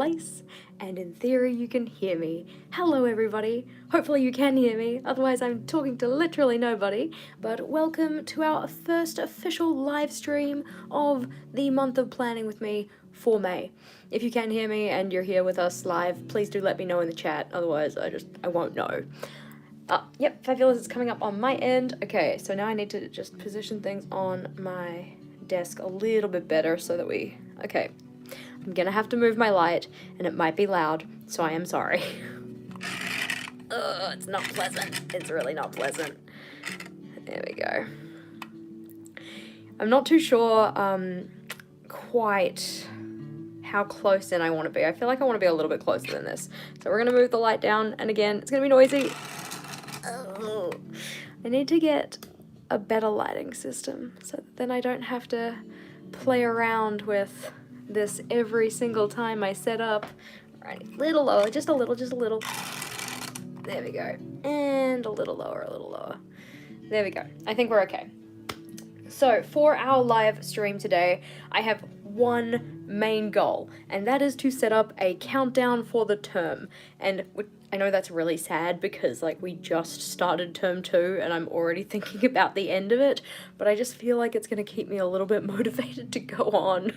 place, and in theory you can hear me. Hello everybody, hopefully you can hear me, otherwise I'm talking to literally nobody, but welcome to our first official live stream of the month of planning with me for May. If you can hear me and you're here with us live, please do let me know in the chat, otherwise I won't know. Yep, fabulous, it's coming up on my end. Okay, so now I need to just position things on my desk a little bit better so that okay. I'm gonna have to move my light, and it might be loud, so I am sorry. Ugh, it's not pleasant. It's really not pleasant. There we go. I'm not too sure quite how close in I want to be. I feel like I want to be a little bit closer than this. So we're gonna move the light down, and again, it's gonna be noisy. Oh, I need to get a better lighting system, so that then I don't have to play around with this every single time I set up. Alright, little lower, just a little. There we go. And a little lower. There we go. I think we're okay. So, for our live stream today, I have one main goal, and that is to set up a countdown for the term. And I know that's really sad because, like, we just started term 2 and I'm already thinking about the end of it, but I just feel like it's gonna keep me a little bit motivated to go on.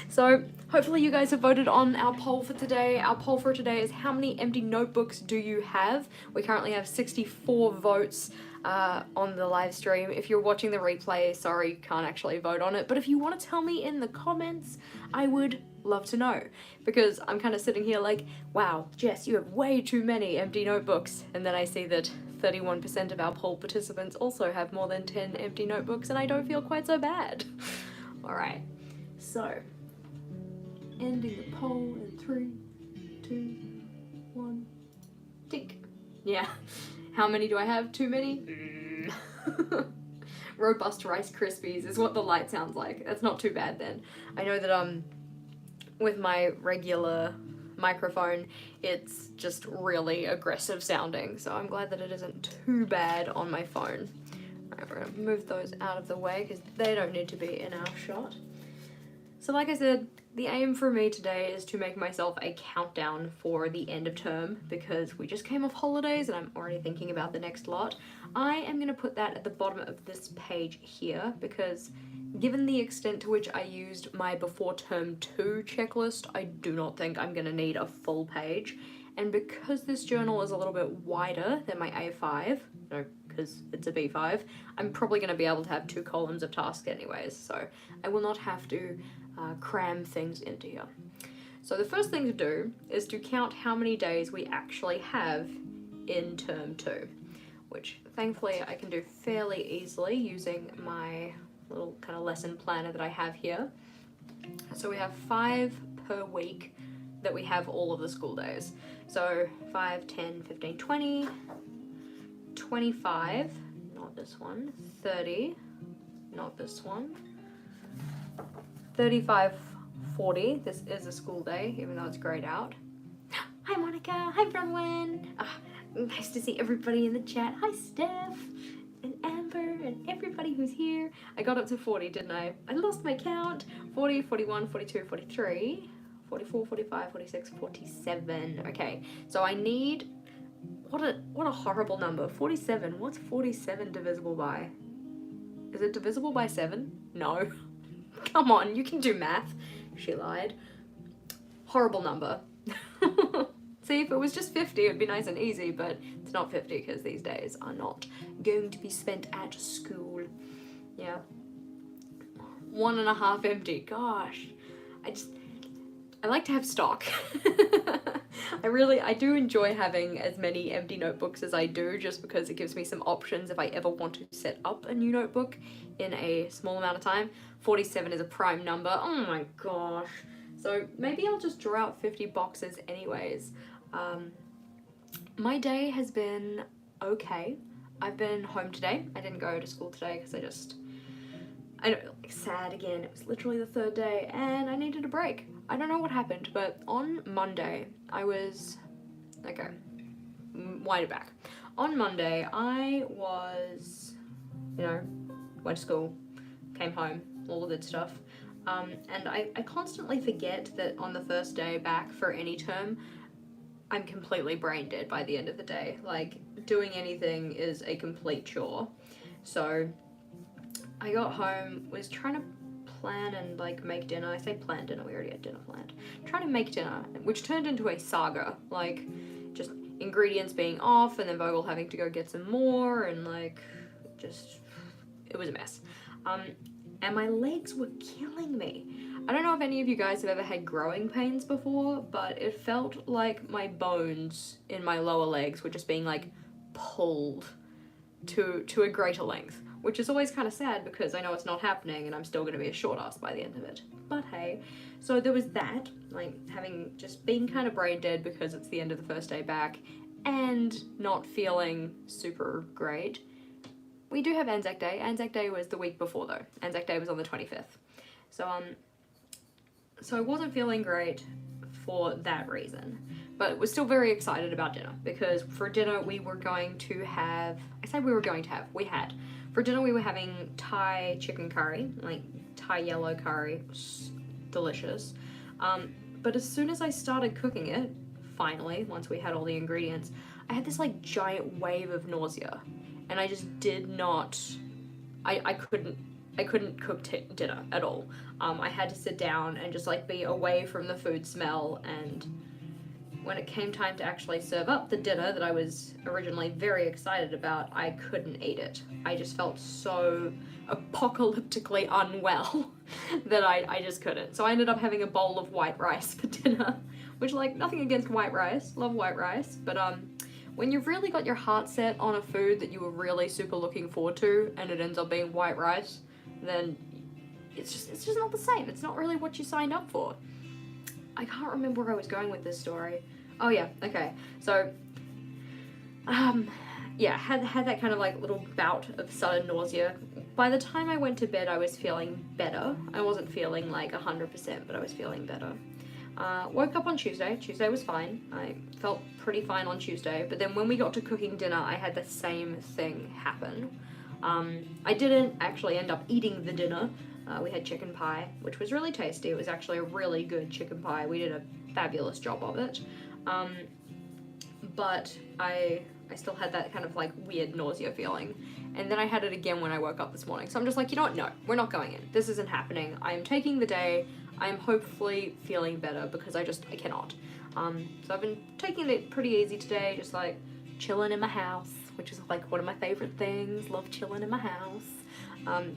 So, hopefully you guys have voted on our poll for today. Our poll for today is how many empty notebooks do you have? We currently have 64 votes on the live stream. If you're watching the replay, sorry, you can't actually vote on it, but if you want to tell me in the comments, I would love to know, because I'm kind of sitting here like, wow, Jess, you have way too many empty notebooks, and then I see that 31% of our poll participants also have more than 10 empty notebooks, and I don't feel quite so bad. Alright, so, ending the poll in 3, 2, 1, tick. Yeah. How many do I have? Too many? Robust Rice Krispies is what the light sounds like. That's not too bad then. I know that with my regular microphone, it's just really aggressive sounding, so I'm glad that it isn't too bad on my phone. Alright, we're gonna move those out of the way because they don't need to be in our shot. So like I said, the aim for me today is to make myself a countdown for the end of term, because we just came off holidays and I'm already thinking about the next lot. I am going to put that at the bottom of this page here, because given the extent to which I used my before term 2 checklist, I do not think I'm going to need a full page. And because this journal is a little bit wider than my A5, no, because it's a B5, I'm probably going to be able to have 2 columns of tasks anyways, so I will not have to cram things into here. So the first thing to do is to count how many days we actually have in term 2, which thankfully I can do fairly easily using my little kind of lesson planner that I have here. So we have 5 per week that we have all of the school days. So 5, 10, 15, 20, 25, not this one, 30, not this one, 35, 40, this is a school day, even though it's grayed out. Hi Monica, hi Bronwyn. Nice to see everybody in the chat. Hi Steph, and Amber, and everybody who's here. I got up to 40, didn't I? I lost my count. 40, 41, 42, 43, 44, 45, 46, 47. Okay, so I need, what a horrible number, 47. What's 47 divisible by? Is it divisible by 7? No. Come on, you can do math. She lied. Horrible number. See, if it was just 50, it'd be nice and easy, but it's not 50 because these days are not going to be spent at school. Yeah. 1.5 empty. Gosh. I like to have stock. I do enjoy having as many empty notebooks as I do, just because it gives me some options if I ever want to set up a new notebook in a small amount of time. 47 is a prime number. Oh my gosh. So maybe I'll just draw out 50 boxes anyways. My day has been okay. I've been home today. I didn't go to school today because I know, like, sad again. It was literally the 3rd day and I needed a break. I don't know what happened, but on Monday okay, wind it back. On Monday I was, went to school, came home, all the good stuff. And I constantly forget that on the first day back for any term, I'm completely brain dead by the end of the day. Like, doing anything is a complete chore. So I got home, was trying to plan and like make dinner. I say plan dinner, we already had dinner planned. Trying to make dinner, which turned into a saga. Like, just ingredients being off and then Vogel having to go get some more and like, just, it was a mess. And my legs were killing me. I don't know if any of you guys have ever had growing pains before, but it felt like my bones in my lower legs were just being like pulled to a greater length, which is always kind of sad because I know it's not happening and I'm still going to be a short ass by the end of it. But hey, so there was that, like having just being kind of brain dead because it's the end of the first day back and not feeling super great. We do have Anzac Day. Anzac Day was the week before though. Anzac Day was on the 25th. So I wasn't feeling great for that reason, but was still very excited about dinner because for dinner we were going to have, we had. For dinner we were having Thai chicken curry, like Thai yellow curry, delicious. But as soon as I started cooking it, finally, once we had all the ingredients, I had this like giant wave of nausea. And I just did not, I couldn't cook dinner at all. I had to sit down and just like be away from the food smell, and when it came time to actually serve up the dinner that I was originally very excited about, I couldn't eat it. I just felt so apocalyptically unwell that I just couldn't. So I ended up having a bowl of white rice for dinner, which, like, nothing against white rice, love white rice, but when you've really got your heart set on a food that you were really super looking forward to and it ends up being white rice, then it's just not the same. It's not really what you signed up for. I can't remember where I was going with this story. Oh yeah, okay. So, yeah, had that kind of like little bout of sudden nausea. By the time I went to bed, I was feeling better. I wasn't feeling like 100%, but I was feeling better. Woke up on Tuesday. Tuesday was fine. I felt pretty fine on Tuesday, but then when we got to cooking dinner, I had the same thing happen. I didn't actually end up eating the dinner. We had chicken pie, which was really tasty. It was actually a really good chicken pie. We did a fabulous job of it. But I still had that kind of like weird nausea feeling. And then I had it again when I woke up this morning. So I'm just like, you know what? No, we're not going in. This isn't happening. I am taking the day. I am hopefully feeling better because I cannot. So I've been taking it pretty easy today, just like chilling in my house, which is like one of my favorite things. Love chilling in my house.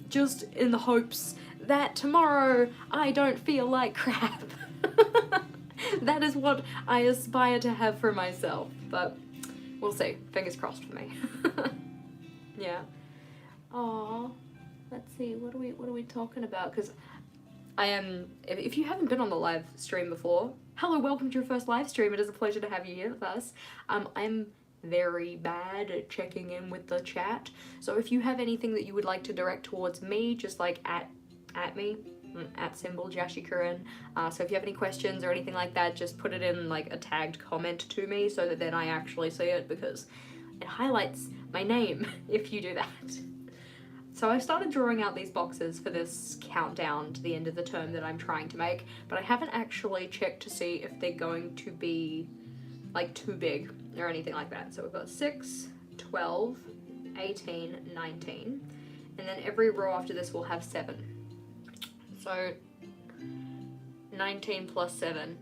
Just in the hopes that tomorrow I don't feel like crap. That is what I aspire to have for myself, but we'll see. Fingers crossed for me. Yeah. Aww. Let's see, what are we talking about? Because I am, if you haven't been on the live stream before, hello, welcome to your first live stream. It is a pleasure to have you here with us. I'm very bad at checking in with the chat, so if you have anything that you would like to direct towards me, just like at me, at symbol JashiiCorrin. So if you have any questions or anything like that, just put it in like a tagged comment to me so that then I actually see it, because it highlights my name if you do that. So I started drawing out these boxes for this countdown to the end of the term that I'm trying to make, but I haven't actually checked to see if they're going to be like too big or anything like that. So we've got 6, 12, 18, 19, and then every row after this will have 7. So 19 plus 7,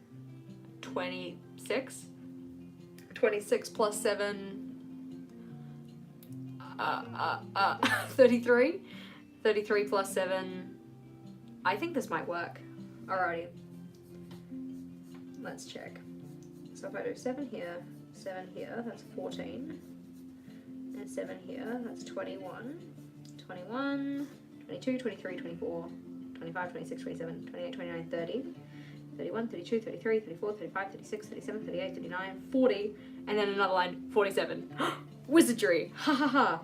26. 26 plus 7, 33. 33 plus 7. I think this might work. Alrighty. Let's check. So if I do 7 here, 7 here, that's 14. And 7 here, that's 21. 21, 22, 23, 24, 25, 26, 27, 28, 29, 30. 31, 32, 33, 34, 35, 36, 37, 38, 39, 40, and then another line, 47. Wizardry! Ha ha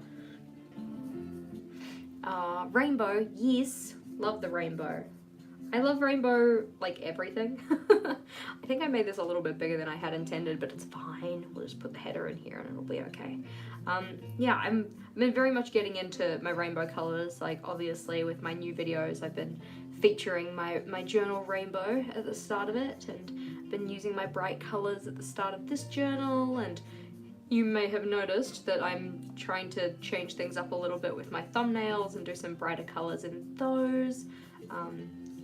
ha! Rainbow, yes. Love the rainbow. I love rainbow, like everything. I think I made this a little bit bigger than I had intended, but it's fine. We'll just put the header in here and it'll be okay. Yeah, I've been very much getting into my rainbow colors. Like, obviously, with my new videos, I've been featuring my journal rainbow at the start of it, and been using my bright colours at the start of this journal, and you may have noticed that I'm trying to change things up a little bit with my thumbnails and do some brighter colours in those.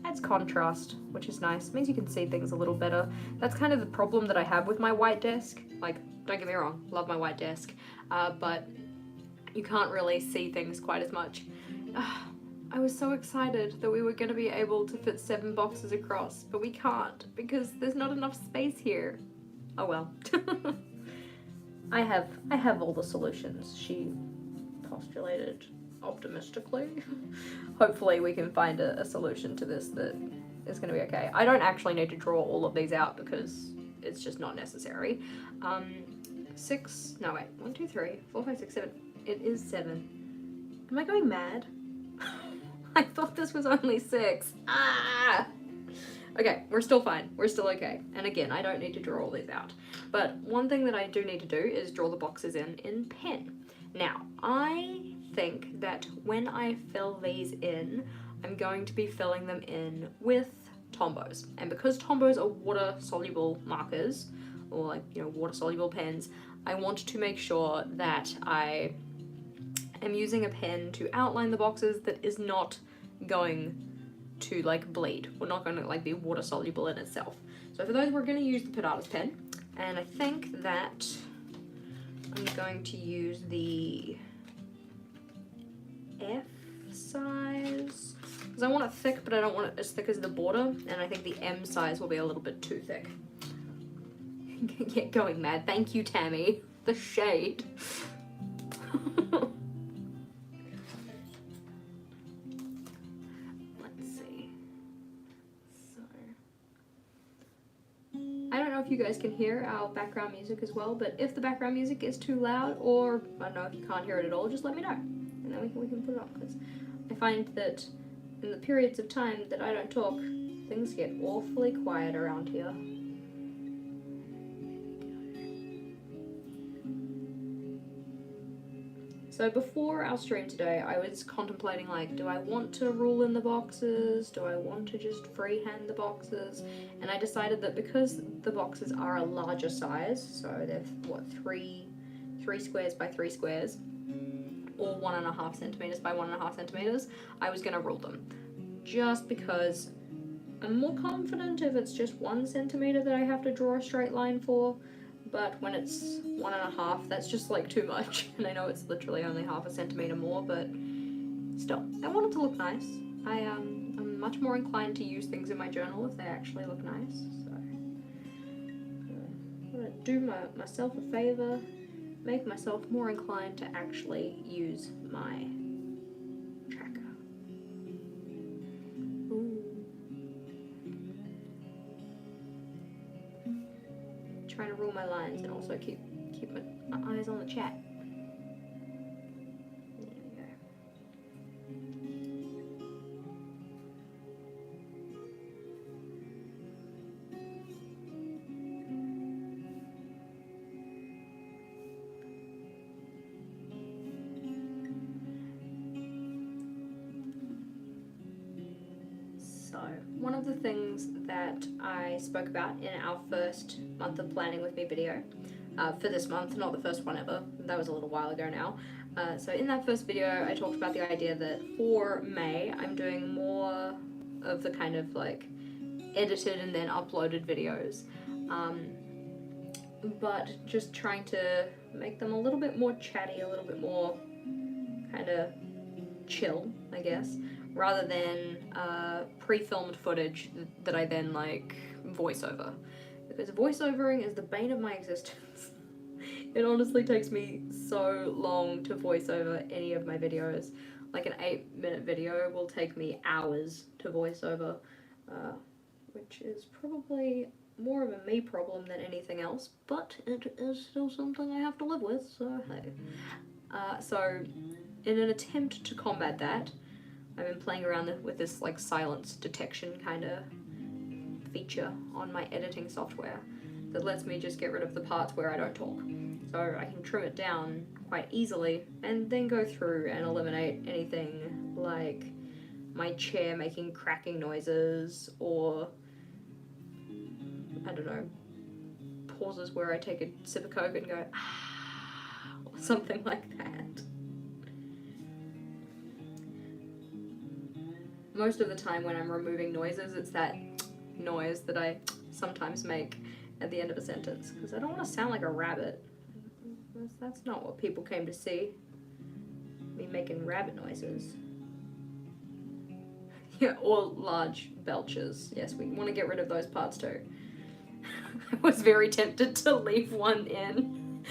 Adds contrast, which is nice. Means you can see things a little better. That's kind of the problem that I have with my white desk. Like, don't get me wrong, love my white desk, but you can't really see things quite as much. I was so excited that we were going to be able to fit 7 boxes across, but we can't because there's not enough space here. Oh well. I have all the solutions, she postulated optimistically. Hopefully we can find a solution to this that is going to be okay. I don't actually need to draw all of these out because it's just not necessary. 6, no wait, 1, 2, 3, 4, 5, 6, 7. It is 7. Am I going mad? I thought this was only 6. Ah! Okay, we're still fine. We're still okay. And again, I don't need to draw all these out. But one thing that I do need to do is draw the boxes in pen. Now, I think that when I fill these in, I'm going to be filling them in with Tombows. And because Tombows are water-soluble markers, or like, you know, water-soluble pens, I want to make sure that I am using a pen to outline the boxes that is not going to like bleed. We're not going to like be water soluble in itself. So for those, we're going to use the Patatas pen, and I think that I'm going to use the F size because I want it thick, but I don't want it as thick as the border, and I think the M size will be a little bit too thick. Get going mad. Thank you, Tammy. The shade. I don't know if you guys can hear our background music as well, but if the background music is too loud, or I don't know if you can't hear it at all, just let me know, and then we can put it on, because I find that in the periods of time that I don't talk, things get awfully quiet around here. So before our stream today, I was contemplating, like, do I want to rule in the boxes? Do I want to just freehand the boxes? And I decided that because the boxes are a larger size, so they're, what, 3 squares by 3 squares, or 1.5 centimeters by 1.5 centimeters, I was going to rule them. Just because I'm more confident if it's just 1 centimeter that I have to draw a straight line for. But when it's 1.5, that's just like too much. And I know it's literally only 0.5 centimeter more, but still, I want it to look nice. I'm much more inclined to use things in my journal if they actually look nice. So I'm gonna do myself a favor, make myself more inclined to actually use my tracker. Ooh. Trying to rule my lines and also keep my eyes on the chat. There we go. So, one of the things that I spoke about in our first month of planning with me video, for this month, not the first one ever, that was a little while ago now. So in that first video, I talked about the idea that for May, I'm doing more of the kind of like edited and then uploaded videos, but just trying to make them a little bit more chatty, a little bit more kind of chill, I guess, rather than pre-filmed footage that I then like voice over. Because voiceovering is the bane of my existence. It honestly takes me so long to voice over any of my videos. Like an 8-minute video will take me hours to voice over, which is probably more of a me problem than anything else, but it is still something I have to live with, so hey. So in an attempt to combat that, I've been playing around with this like silence detection kind of feature on my editing software that lets me just get rid of the parts where I don't talk. So I can trim it down quite easily and then go through and eliminate anything like my chair making cracking noises, or I don't know, pauses where I take a sip of Coke and go, ah, or something like that. Most of the time when I'm removing noises, it's that noise that I sometimes make at the end of a sentence, because I don't want to sound like a rabbit. That's not what people came to see. Me making rabbit noises. Yeah, or large belches. Yes, we want to get rid of those parts too. I was very tempted to leave one in,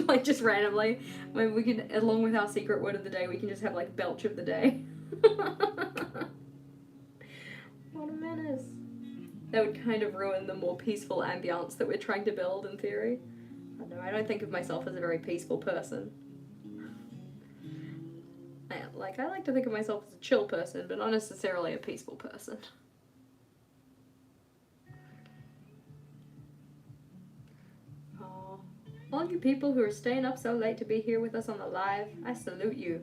like just randomly. When we can, along with our secret word of the day, we can just have like belch of the day. What a menace. That would kind of ruin the more peaceful ambiance that we're trying to build in theory. I don't know, I don't think of myself as a very peaceful person. I like to think of myself as a chill person, but not necessarily a peaceful person. Oh, all you people who are staying up so late to be here with us on the live, I salute you.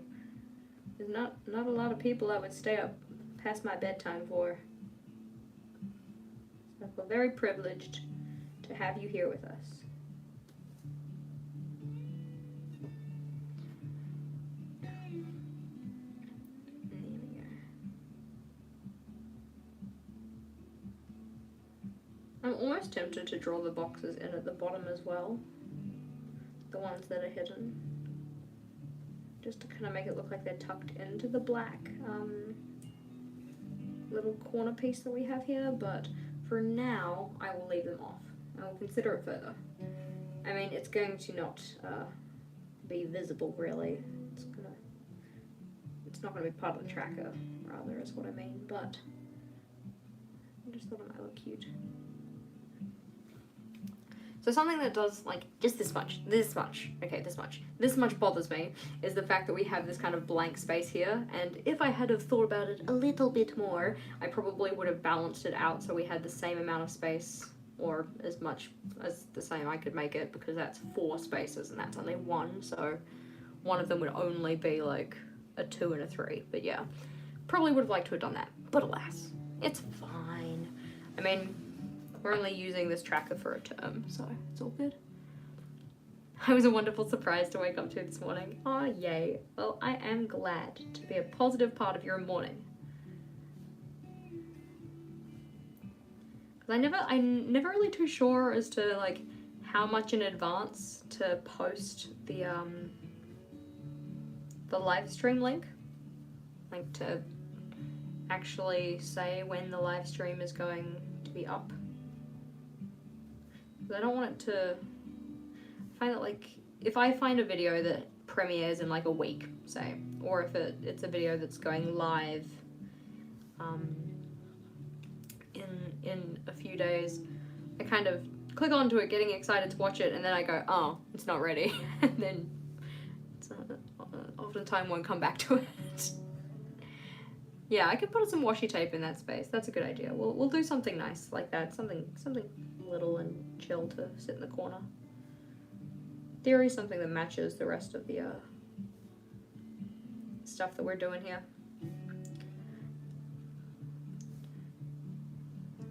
There's not a lot of people I would stay up past my bedtime for. So I feel very privileged to have you here with us. I'm almost tempted to draw the boxes in at the bottom as well. The ones that are hidden. Just to kind of make it look like they're tucked into the black little corner piece that we have here, but for now, I will leave them off. I will consider it further. I mean, it's going to not be visible, really. It's not going to be part of the tracker, rather, is what I mean, but I just thought it might look cute. So something that does, like, just this much bothers me is the fact that we have this kind of blank space here, and if I had have thought about it a little bit more, I probably would have balanced it out so we had the same amount of space, or as much as the same I could make it, because that's 4 spaces and that's only 1, so one of them would only be like a 2 and a 3, but yeah, probably would have liked to have done that, but alas, it's fine. I mean, we're only using this tracker for a term, so it's all good. I was a wonderful surprise to wake up to this morning. Oh, yay. Well, I am glad to be a positive part of your morning. Because I'm never really too sure as to, like, how much in advance to post the live stream link. Like, to actually say when the live stream is going to be up. I don't want it to find it, like, if I find a video that premieres in like a week, say, or if it's a video that's going live in a few days, I kind of click onto it getting excited to watch it, and then I go, oh, it's not ready, and then it's oftentimes won't come back to it. Yeah, I could put some washi tape in that space. That's a good idea. We'll do something nice like that, something little and chill to sit in the corner. Theory, something that matches the rest of the stuff that we're doing here.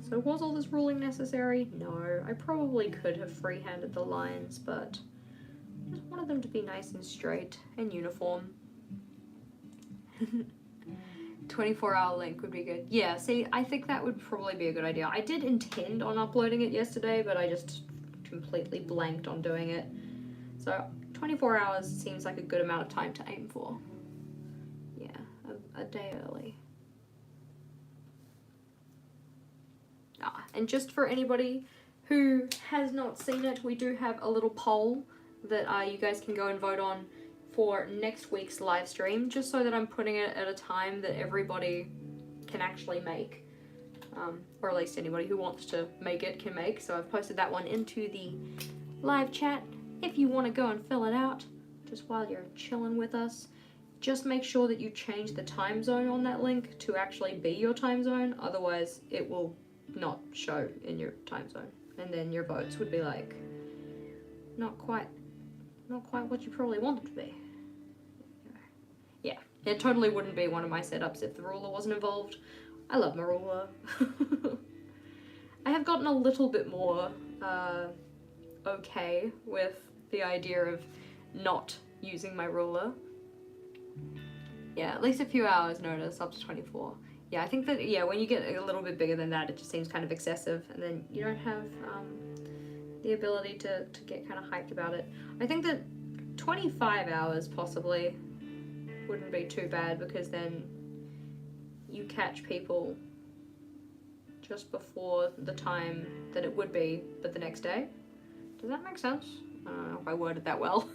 So was all this ruling necessary? No, I probably could have freehanded the lines, but I just wanted them to be nice and straight and uniform. 24-hour link would be good. Yeah, see, I think that would probably be a good idea. I did intend on uploading it yesterday, but I just completely blanked on doing it. So 24 hours seems like a good amount of time to aim for. Yeah, a day early. And just for anybody who has not seen it, we do have a little poll that you guys can go and vote on for next week's live stream, just so that I'm putting it at a time that everybody can actually make, or at least anybody who wants to make it can make. So I've posted that one into the live chat. If you want to go and fill it out just while you're chilling with us, just make sure that you change the time zone on that link to actually be your time zone, otherwise it will not show in your time zone, and then your votes would be like not quite what you probably want them to be. Yeah, It totally wouldn't be one of my setups if the ruler wasn't involved. I love my ruler. I have gotten a little bit more okay with the idea of not using my ruler. Yeah, at least a few hours notice, up to 24. Yeah, I think that, yeah, when you get a little bit bigger than that, it just seems kind of excessive, and then you don't have the ability to get kind of hyped about it. I think that 25 hours possibly wouldn't be too bad, because then you catch people just before the time that it would be, but the next day. Does that make sense? I don't know if I worded that well.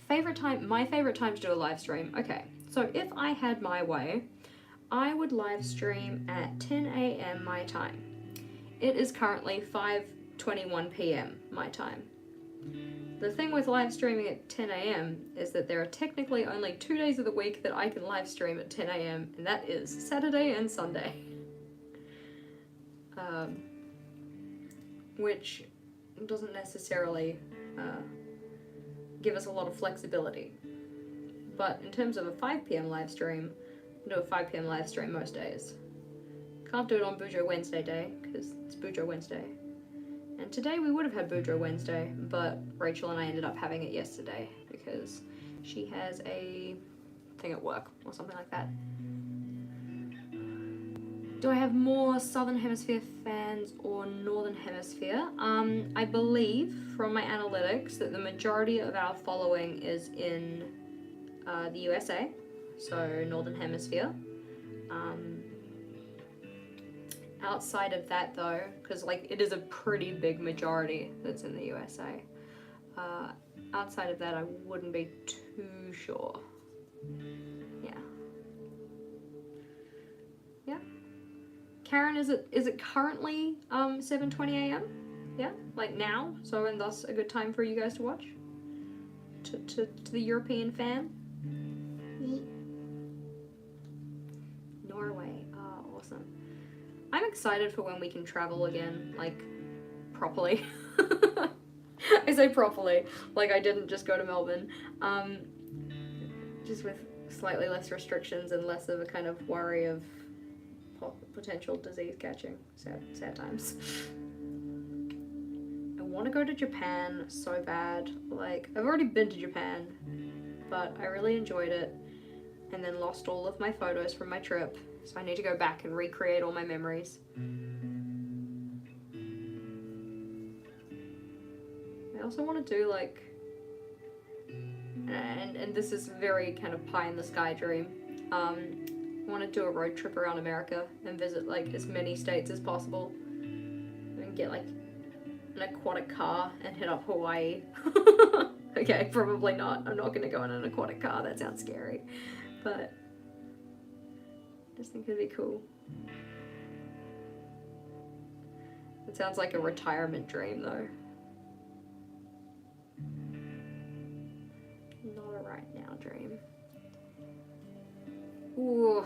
My favorite time to do a live stream. Okay, so if I had my way, I would live stream at 10 a.m. my time. It is currently 5:21 p.m. my time. The thing with live streaming at 10 a.m. is that there are technically only 2 days of the week that I can live stream at 10 a.m. and that is Saturday and Sunday. Which doesn't necessarily give us a lot of flexibility. But in terms of a 5 p.m. live stream, I do a 5 p.m. live stream most days. Can't do it on Bujo Wednesday day, because it's Bujo Wednesday. And today we would have had Bujo Wednesday, but Rachel and I ended up having it yesterday, because she has a thing at work, or something like that. Do I have more Southern Hemisphere fans or Northern Hemisphere? I believe from my analytics that the majority of our following is in the USA, so Northern Hemisphere. Outside of that though, because like it is a pretty big majority that's in the USA. Outside of that, I wouldn't be too sure. Yeah. Yeah. Karen, is it currently 7:20 a.m.? Yeah, like now. So and thus a good time for you guys to watch. To the European fan. Norway. Oh, awesome. I'm excited for when we can travel again, like properly. I say properly, like I didn't just go to Melbourne. Just with slightly less restrictions and less of a kind of worry of potential disease catching. Sad times. I want to go to Japan so bad. Like, I've already been to Japan, but I really enjoyed it and then lost all of my photos from my trip, so I need to go back and recreate all my memories. I also want to do like, and this is very kind of pie in the sky dream, I want to do a road trip around America and visit like as many states as possible and get like an aquatic car and hit up Hawaii. Okay, probably not. I'm not going to go in an aquatic car. That sounds scary. But I just think it'd be cool. It sounds like a retirement dream though. Not a right now dream. Ooh.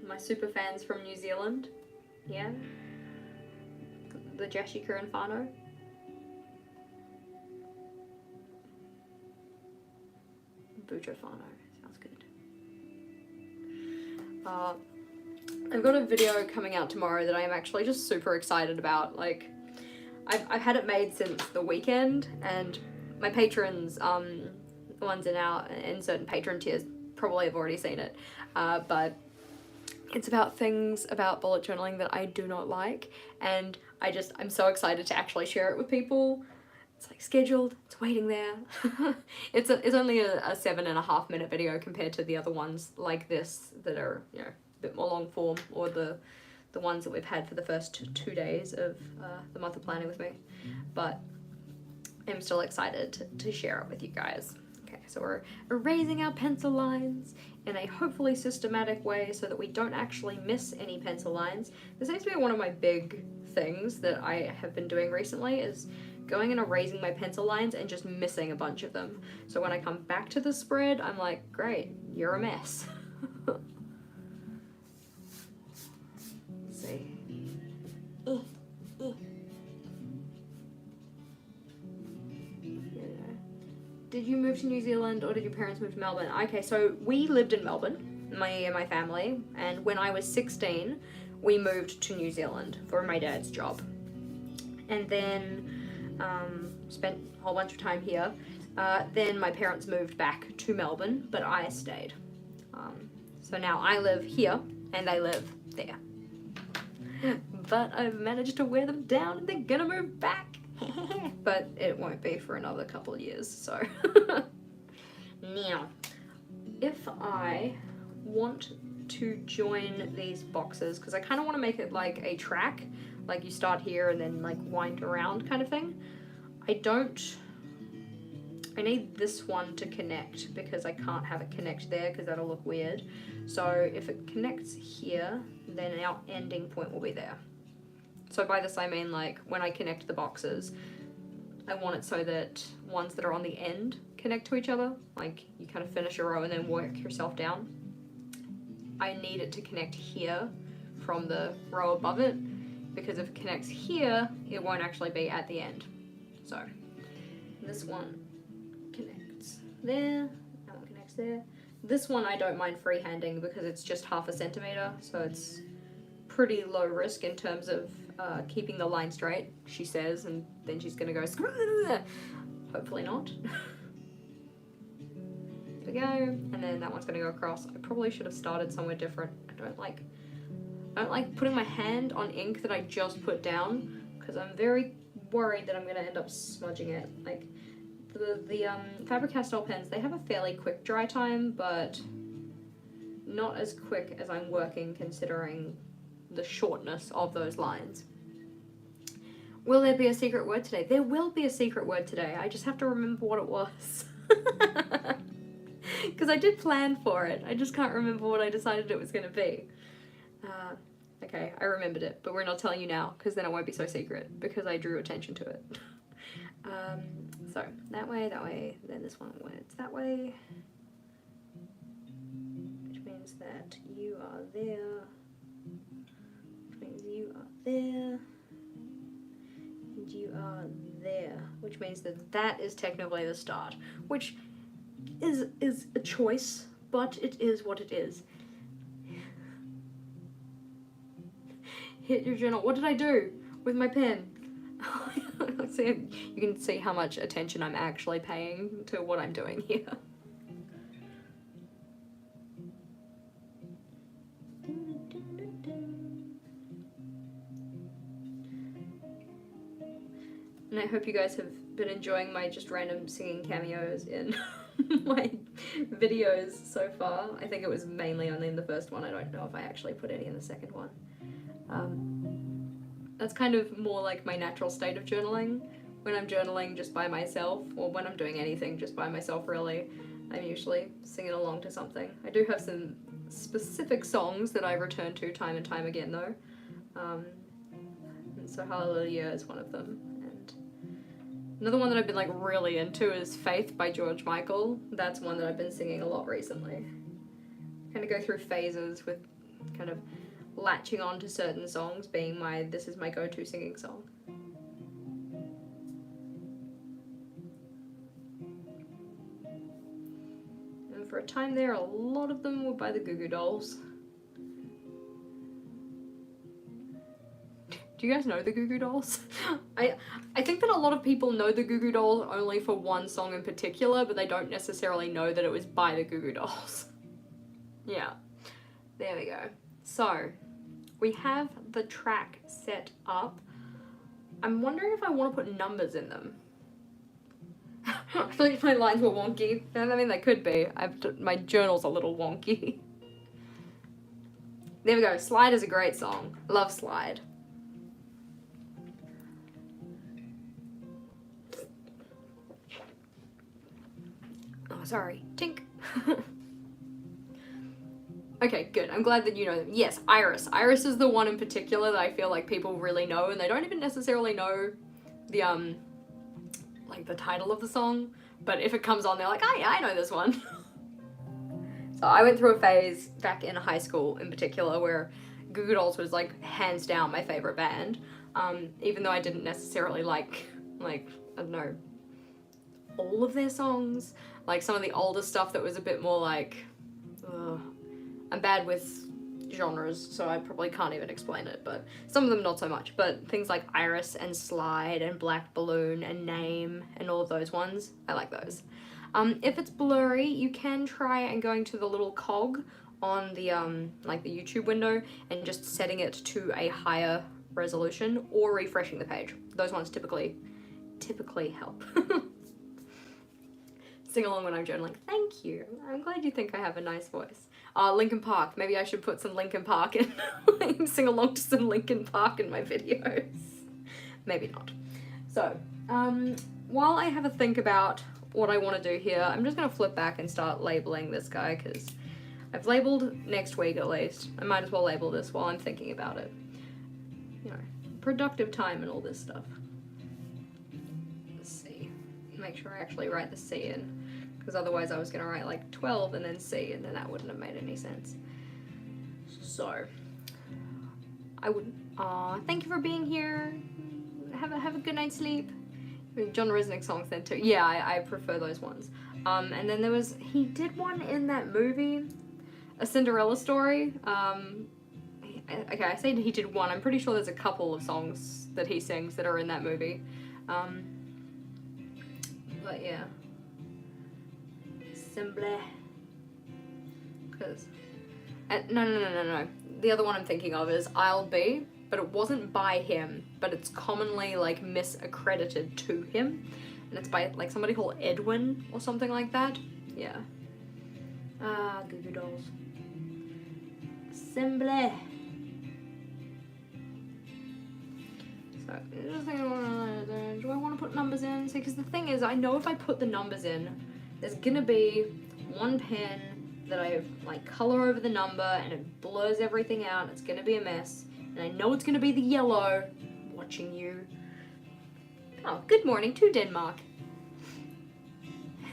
My super fans from New Zealand. Yeah. The JashiiCorrin whānau. Bujo whānau. Sounds good. I've got a video coming out tomorrow that I am actually just super excited about. Like, I've had it made since the weekend, and my patrons, the ones in certain patron tiers, probably have already seen it. But it's about things about bullet journaling that I do not like, and I'm so excited to actually share it with people. It's like scheduled, it's waiting there. It's only a 7.5 minute video compared to the other ones like this that are, you know, a bit more long form, or the ones that we've had for the first 2 days of the month of planning with me. But I'm still excited to share it with you guys. Okay, so we're erasing our pencil lines in a hopefully systematic way so that we don't actually miss any pencil lines. This seems to be one of my big things that I have been doing recently, is going and erasing my pencil lines and just missing a bunch of them. So when I come back to the spread, I'm like, great, you're a mess. Let's see. did you move to New Zealand or did your parents move to Melbourne? Okay, so we lived in Melbourne, my family, and when I was 16, we moved to New Zealand for my dad's job. And then spent a whole bunch of time here. Then my parents moved back to Melbourne, but I stayed. So now I live here and they live there. But I've managed to wear them down and they're gonna move back. But it won't be for another couple of years, so. Now, if I want to join these boxes, because I kind of want to make it like a track, like you start here and then like wind around kind of thing. I need this one to connect because I can't have it connect there because that'll look weird. So if it connects here, then our ending point will be there. So by this I mean like when I connect the boxes, I want it so that ones that are on the end connect to each other. Like you kind of finish a row and then work yourself down. I need it to connect here from the row above it, because if it connects here, it won't actually be at the end. So this one connects there, that one connects there. This one I don't mind freehanding because it's just 1/2 centimeter, so it's pretty low risk in terms of keeping the line straight, she says, and then she's gonna go, hopefully not. There we go, and then that one's gonna go across. I probably should have started somewhere different. I don't like putting my hand on ink that I just put down because I'm very worried that I'm gonna end up smudging it. Like the Faber-Castell pens, they have a fairly quick dry time, but not as quick as I'm working considering the shortness of those lines. Will there be a secret word today? There will be a secret word today. I just have to remember what it was. Because I did plan for it. I just can't remember what I decided it was going to be. Okay, I remembered it, but we're not telling you now, because then it won't be so secret, because I drew attention to it. So, that way, then this one works that way. Which means that you are there. Which means you are there. And you are there. Which means that that is technically the start. Which is a choice, but it is what it is. Hit your journal. What did I do with my pen? See, you can see how much attention I'm actually paying to what I'm doing here. And I hope you guys have been enjoying my just random singing cameos in my videos so far. I think it was mainly only in the first one. I don't know if I actually put any in the second one. That's kind of more like my natural state of journaling. When I'm journaling just by myself, or when I'm doing anything just by myself really, I'm usually singing along to something. I do have some specific songs that I return to time and time again though. And so Hallelujah is one of them. And another one that I've been like really into is Faith by George Michael. That's one that I've been singing a lot recently. Kind of go through phases with kind of latching on to certain songs being this is my go-to singing song. And for a time there, a lot of them were by the Goo Goo Dolls. Do you guys know the Goo Goo Dolls? I think that a lot of people know the Goo Goo Dolls only for one song in particular, but they don't necessarily know that it was by the Goo Goo Dolls. Yeah, there we go. So, we have the track set up. I'm wondering if I want to put numbers in them. I thought my lines were wonky. I mean, they could be. My journal's a little wonky. There we go. Slide is a great song. Love Slide. Oh, sorry. Tink. Okay, good. I'm glad that you know them. Yes, Iris. Iris is the one in particular that I feel like people really know, and they don't even necessarily know the, like the title of the song, but if it comes on, they're like, oh yeah, I know this one. So I went through a phase back in high school in particular where Goo Goo Dolls was like hands down my favorite band, even though I didn't necessarily like, I don't know, all of their songs. Like some of the older stuff that was a bit more like, I'm bad with genres, so I probably can't even explain it, but some of them not so much. But things like Iris and Slide and Black Balloon and Name and all of those ones, I like those. If it's blurry, you can try and going to the little cog on the like the YouTube window and just setting it to a higher resolution or refreshing the page. Those ones typically help. Sing along when I'm journaling. Thank you. I'm glad you think I have a nice voice. Linkin Park. Maybe I should put some Linkin Park in. Sing along to some Linkin Park in my videos. Maybe not. So, while I have a think about what I want to do here, I'm just going to flip back and start labeling this guy, because I've labeled next week at least. I might as well label this while I'm thinking about it. You know, productive time and all this stuff. Let's see. Make sure I actually write the C in, because otherwise I was going to write like 12 and then C, and then that wouldn't have made any sense. So, I would, thank you for being here. Have a good night's sleep. John Resnick songs then too. Yeah, I prefer those ones. And then there was, he did one in that movie, A Cinderella Story. Okay, I say he did one. I'm pretty sure there's a couple of songs that he sings that are in that movie. But yeah. Simple. Because, no. The other one I'm thinking of is I'll Be, but it wasn't by him, but it's commonly like misaccredited to him. And it's by like somebody called Edwin or something like that. Yeah. Goo Goo Dolls. Simple. So, just thinking, do I want to put numbers in? See, because the thing is, I know if I put the numbers in, there's gonna be one pen that I like color over the number and it blurs everything out. It's gonna be a mess. And I know it's gonna be the yellow watching you. Oh, good morning to Denmark.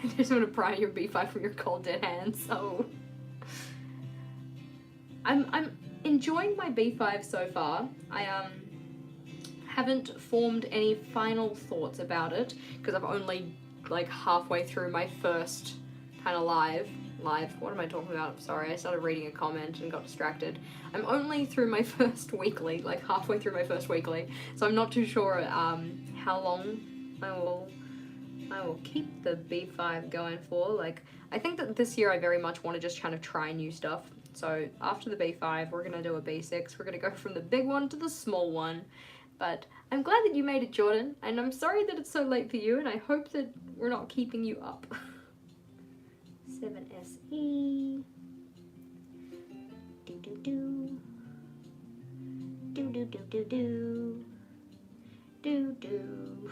I just want to pry your B5 from your cold dead hands, so... I'm enjoying my B5 so far. I haven't formed any final thoughts about it, because I've only like halfway through my first kind of live, what am I talking about? Sorry, I started reading a comment and got distracted. I'm only through my first weekly, like halfway through my first weekly, so I'm not too sure how long I will keep the B5 going for. Like, I think that this year I very much want to just kind of try new stuff. So after the B5, we're gonna do a B6. We're gonna go from the big one to the small one. But I'm glad that you made it, Jordan, and I'm sorry that it's so late for you, and I hope that we're not keeping you up. 7SE. Do do do. Do do do do do. Do do.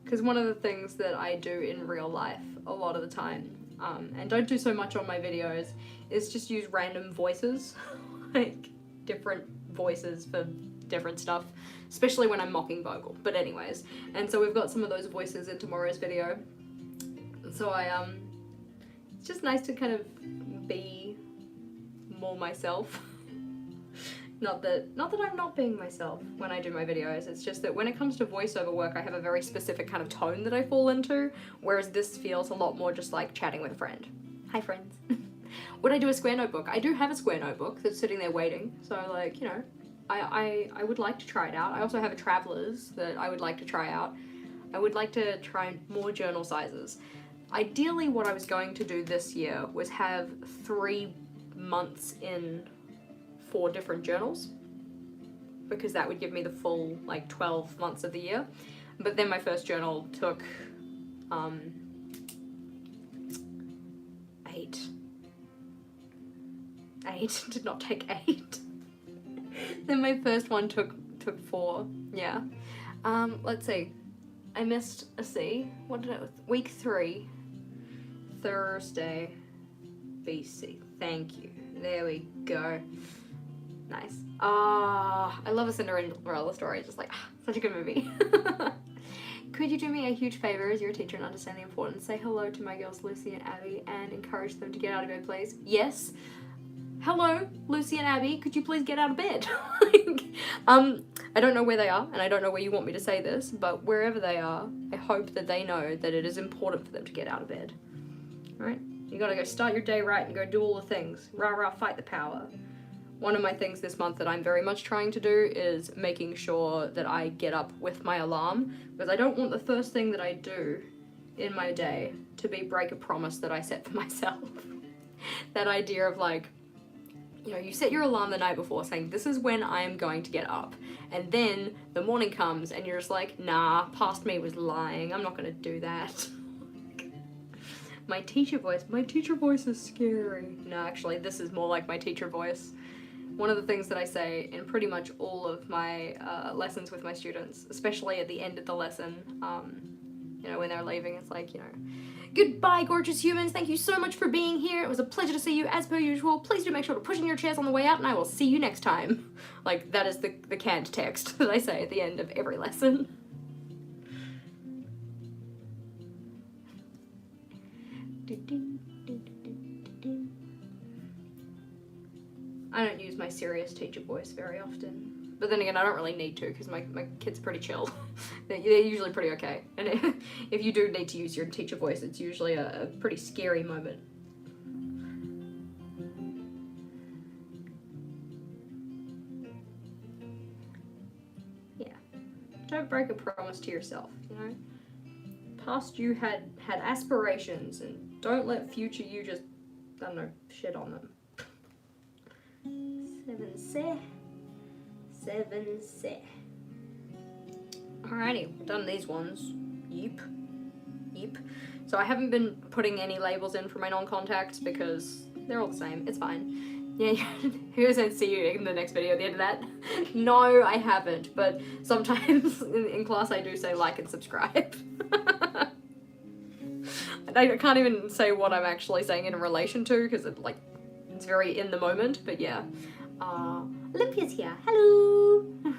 Because one of the things that I do in real life a lot of the time, and don't do so much on my videos, is just use random voices, like different voices for different stuff, especially when I'm mocking vocal. But anyways, and so we've got some of those voices in tomorrow's video. So it's just nice to kind of be more myself. Not that I'm not being myself when I do my videos, it's just that when it comes to voiceover work, I have a very specific kind of tone that I fall into, whereas this feels a lot more just like chatting with a friend. Hi friends. Would I do a square notebook? I do have a square notebook that's sitting there waiting, so like, you know, I would like to try it out. I also have a Travelers that I would like to try out. I would like to try more journal sizes. Ideally, what I was going to do this year was have 3 months in 4 different journals, because that would give me the full like 12 months of the year. But then my first journal took 8. 8 did not take 8. Then my first one took 4. Yeah. Let's see. I missed a C. What did I? Week 3. Thursday. BC. Thank you. There we go. Nice. I love A Cinderella Story. Just like, such a good movie. Could you do me a huge favor as your teacher and understand the importance? Say hello to my girls Lucy and Abby and encourage them to get out of bed, please. Yes. hello, Lucy and Abby, could you please get out of bed? Like, I don't know where they are, and I don't know where you want me to say this, but wherever they are, I hope that they know that it is important for them to get out of bed. Alright? You gotta go start your day right and go do all the things. Rah rah, fight the power. One of my things this month that I'm very much trying to do is making sure that I get up with my alarm, because I don't want the first thing that I do in my day to be break a promise that I set for myself. That idea of like, you know, you set your alarm the night before saying, this is when I am going to get up. And then the morning comes and you're just like, nah, past me was lying. I'm not gonna do that. My teacher voice is scary. No, actually, this is more like my teacher voice. One of the things that I say in pretty much all of my lessons with my students, especially at the end of the lesson, you know, when they're leaving, it's like, you know, goodbye, gorgeous humans. Thank you so much for being here. It was a pleasure to see you as per usual. Please do make sure to push in your chairs on the way out, and I will see you next time. Like, that is the canned text that I say at the end of every lesson. I don't use my serious teacher voice very often. But then again, I don't really need to, because my kid's pretty chill. They're usually pretty okay. And if you do need to use your teacher voice, it's usually a pretty scary moment. Yeah. Don't break a promise to yourself, you know? Past you had aspirations, and don't let future you just, I don't know, shit on them. 7 set. Alrighty, we've done these ones. Yeep. So I haven't been putting any labels in for my non-contacts because they're all the same. It's fine. Yeah, who said see you in the next video at the end of that? No, I haven't, but sometimes in class I do say like and subscribe. I can't even say what I'm actually saying in relation to because it's very in the moment, but yeah. Olympia's here. Hello! There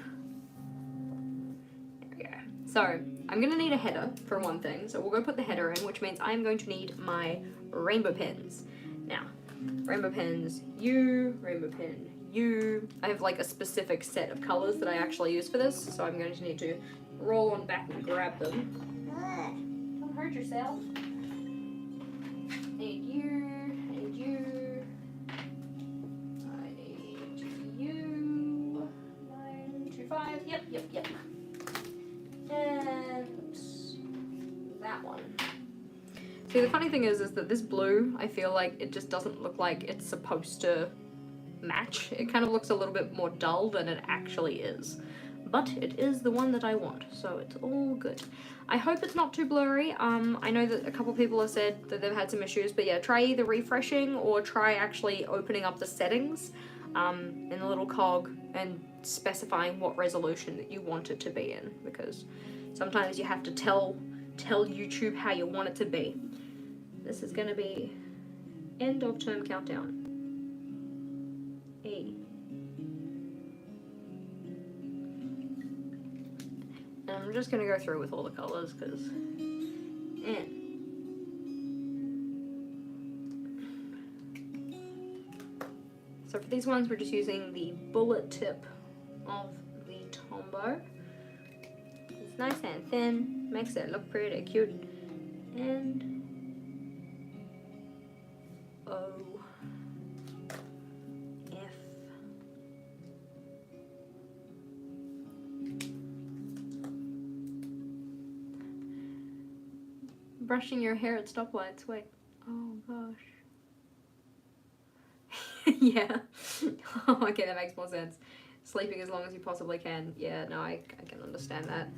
we go. So, I'm gonna need a header for one thing, so we'll go put the header in, which means I'm going to need my rainbow pens. Now, rainbow pens, rainbow pen, I have like a specific set of colours that I actually use for this, so I'm going to need to roll on back and grab them. Don't hurt yourself. I need you. 925. Yep. And that one. See, the funny thing is that this blue, I feel like it just doesn't look like it's supposed to match. It kind of looks a little bit more dull than it actually is. But it is the one that I want, so it's all good. I hope it's not too blurry. I know that a couple people have said that they've had some issues, but yeah, try either refreshing or try actually opening up the settings in the little cog and specifying what resolution that you want it to be in, because sometimes you have to tell YouTube how you want it to be. This is going to be end of term countdown. E. And I'm just going to go through with all the colours because So for these ones, we're just using the bullet tip of the Tombow. It's nice and thin, makes it look pretty cute. And O, F. Brushing your hair at stoplights, wait. Oh gosh. Yeah. Oh, okay, that makes more sense. Sleeping as long as you possibly can. Yeah, no, I can understand that.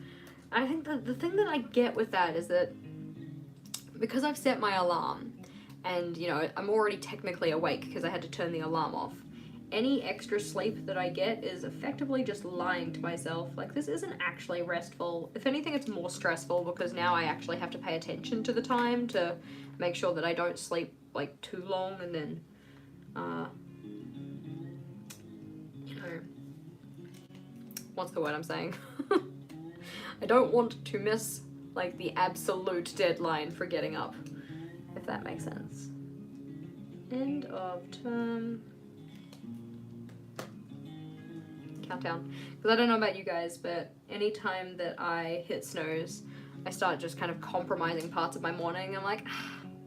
I think the thing that I get with that is that because I've set my alarm and, you know, I'm already technically awake because I had to turn the alarm off, any extra sleep that I get is effectively just lying to myself. Like, this isn't actually restful. If anything, it's more stressful because now I actually have to pay attention to the time to make sure that I don't sleep, like, too long and then, you know, what's the word I'm saying? I don't want to miss, like, the absolute deadline for getting up, if that makes sense. End of term countdown. Because I don't know about you guys, but anytime that I hit snooze, I start just kind of compromising parts of my morning. I'm like,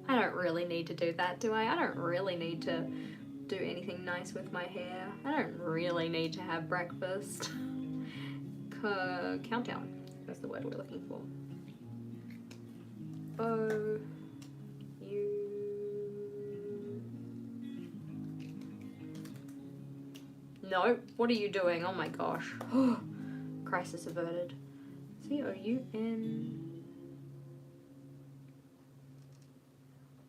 I don't really need to do that, do I? I don't really need to do anything nice with my hair. I don't really need to have breakfast. Countdown. That's the word we're looking for. Oh, you. No, what are you doing? Oh my gosh. Crisis averted. C-O-U-N.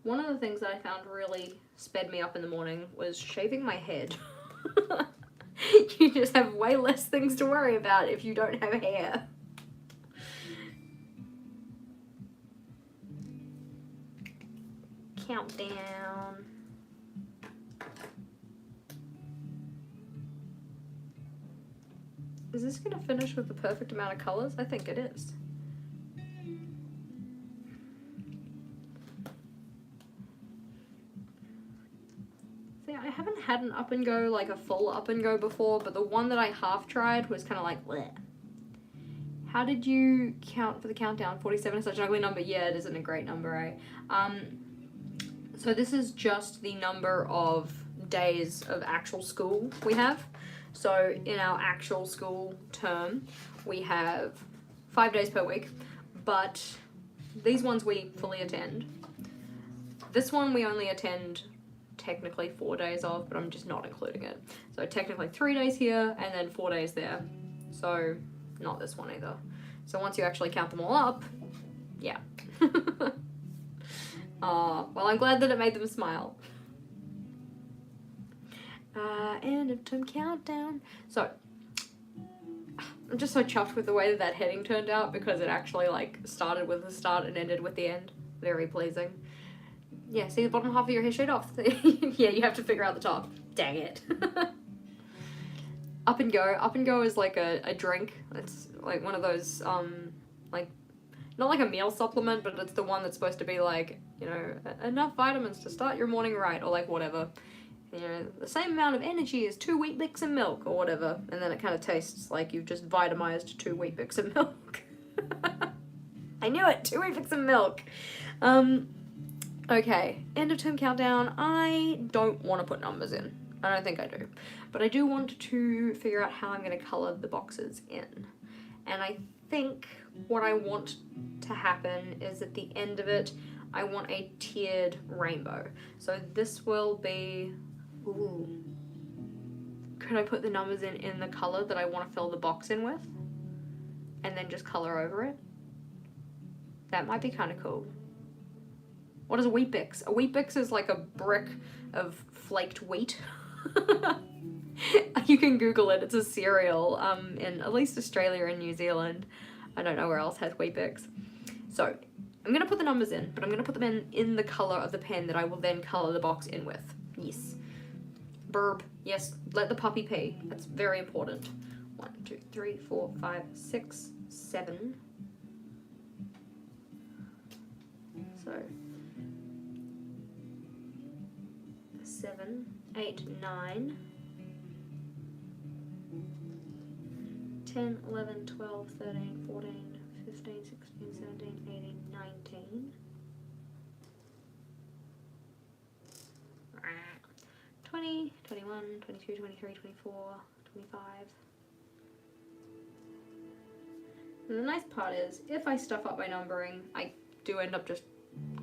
One of the things that I found really sped me up in the morning was shaving my head. You just have way less things to worry about if you don't have hair. Countdown. Is this gonna finish with the perfect amount of colors? I think it is. See, I haven't had an up and go, like a full up and go before, but the one that I half tried was kind of like, bleh. How did you count for the countdown? 47 is such an ugly number. Yeah, it isn't a great number, right? So this is just the number of days of actual school we have. So in our actual school term, we have 5 days per week, but these ones we fully attend. This one we only attend technically 4 days of, but I'm just not including it. So technically 3 days here and then 4 days there. So not this one either. So once you actually count them all up, yeah. Well, I'm glad that it made them smile. End of term countdown. So, I'm just so chuffed with the way that that heading turned out because it actually like started with the start and ended with the end. Very pleasing. Yeah, see the bottom half of your hair straight off. Yeah, you have to figure out the top. Dang it. Up and Go. Up and Go is like a drink. It's like one of those, like, not like a meal supplement, but it's the one that's supposed to be like, you know, enough vitamins to start your morning right, or like whatever. You know, the same amount of energy as 2 Weet Bix of milk, or whatever. And then it kind of tastes like you've just vitamized 2 Weet Bix of milk. I knew it! 2 Weet Bix of milk! Okay, end of term countdown. I don't want to put numbers in. I don't think I do. But I do want to figure out how I'm going to colour the boxes in. And I think what I want to happen is at the end of it, I want a tiered rainbow. So this will be... Ooh. Could I put the numbers in the colour that I want to fill the box in with? And then just colour over it? That might be kind of cool. What is a Weet Bix? A Weet Bix is like a brick of flaked wheat. You can Google it. It's a cereal in at least Australia and New Zealand. I don't know where else has Weet Bix. So I'm going to put the numbers in, but I'm going to put them in the colour of the pen that I will then colour the box in with. Yes. Burb. Yes. Let the puppy pee. That's very important. 1, 2, 3, 4, 5, 6, 7. So 7, 8, 9, 10, 11, 12, 13, 14, 15, 16, 17, 18, 19. 20, 21, 22, 23, 24, 25. And the nice part is, if I stuff up my numbering, I do end up just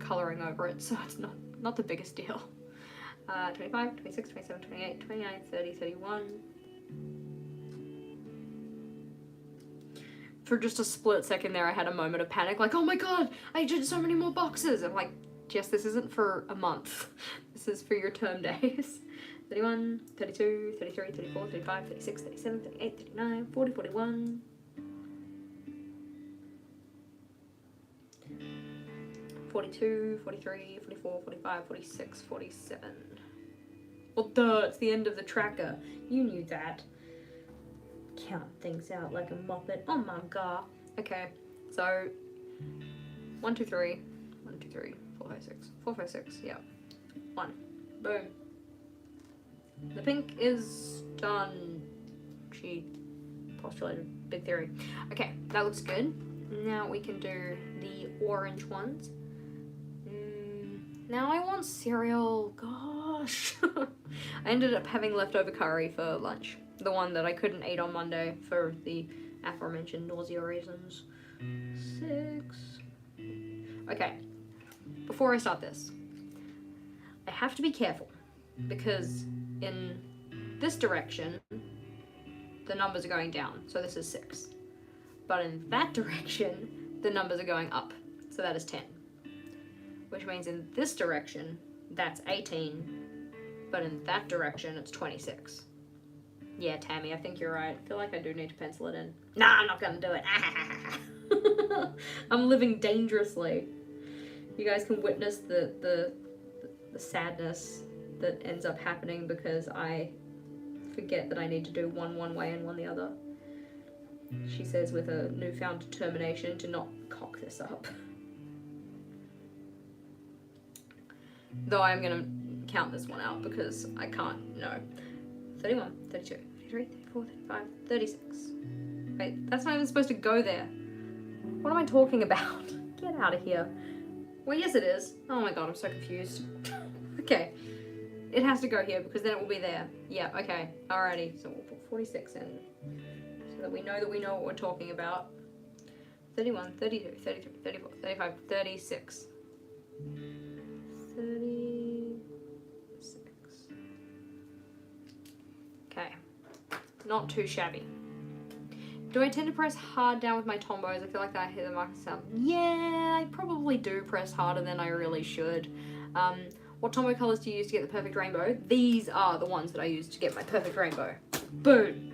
colouring over it, so it's not the biggest deal. 25, 26, 27, 28, 29, 30, 31. For just a split second there, I had a moment of panic, like, oh my god, I did so many more boxes! I'm like, Jess, this isn't for a month. This is for your term days. 31, 32, 33, 34, 35, 36, 37, 38, 39, 40, 41. 42, 43, 44, 45, 46, 47. Well, duh, it's the end of the tracker. You knew that. Count things out like a muppet. Oh my god. Okay, so 1, 2, 3. 1, 2, 3, 4, 5, 6. 4, 5, 6, yeah. 1. Boom. The pink is done. She postulated big theory. Okay, that looks good. Now we can do the orange ones. Now I want cereal. Gosh. I ended up having leftover curry for lunch. The one that I couldn't eat on Monday for the aforementioned nausea reasons. 6. Okay. Before I start this, I have to be careful because in this direction, the numbers are going down. So this is 6. But in that direction, the numbers are going up. So that is 10. Which means in this direction, that's 18. But in that direction, it's 26. Yeah, Tammy, I think you're right. I feel like I do need to pencil it in. Nah, I'm not gonna do it. I'm living dangerously. You guys can witness the sadness that ends up happening because I forget that I need to do one way and one the other. She says with a newfound determination to not cock this up. Though I'm gonna count this one out because I can't, no. 31, 32, 33, 34, 35, 36. Wait, that's not even supposed to go there. What am I talking about? Get out of here. Well, yes it is. Oh my god, I'm so confused. Okay. It has to go here because then it will be there. Yeah, okay. Alrighty. So we'll put 46 in. So that we know what we're talking about. 31, 32, 33, 34, 35, 36. 36. Okay. Not too shabby. Do I tend to press hard down with my tombos? I feel like I hear the marker sound. Yeah, I probably do press harder than I really should. What tombow colors do you use to get the perfect rainbow? These are the ones that I use to get my perfect rainbow. Boom!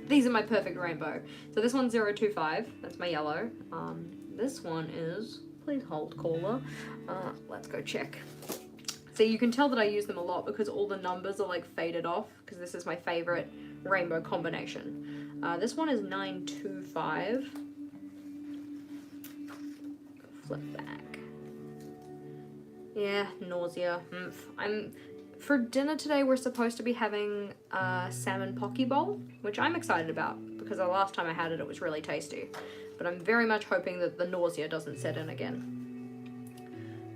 These are my perfect rainbow. So this one's 025, that's my yellow. This one is, please hold caller. Let's go check. So you can tell that I use them a lot because all the numbers are like faded off because this is my favorite rainbow combination. This one is 925. Flip back. Yeah, nausea. For dinner today, we're supposed to be having a salmon poke bowl, which I'm excited about because the last time I had it, it was really tasty. But I'm very much hoping that the nausea doesn't set in again.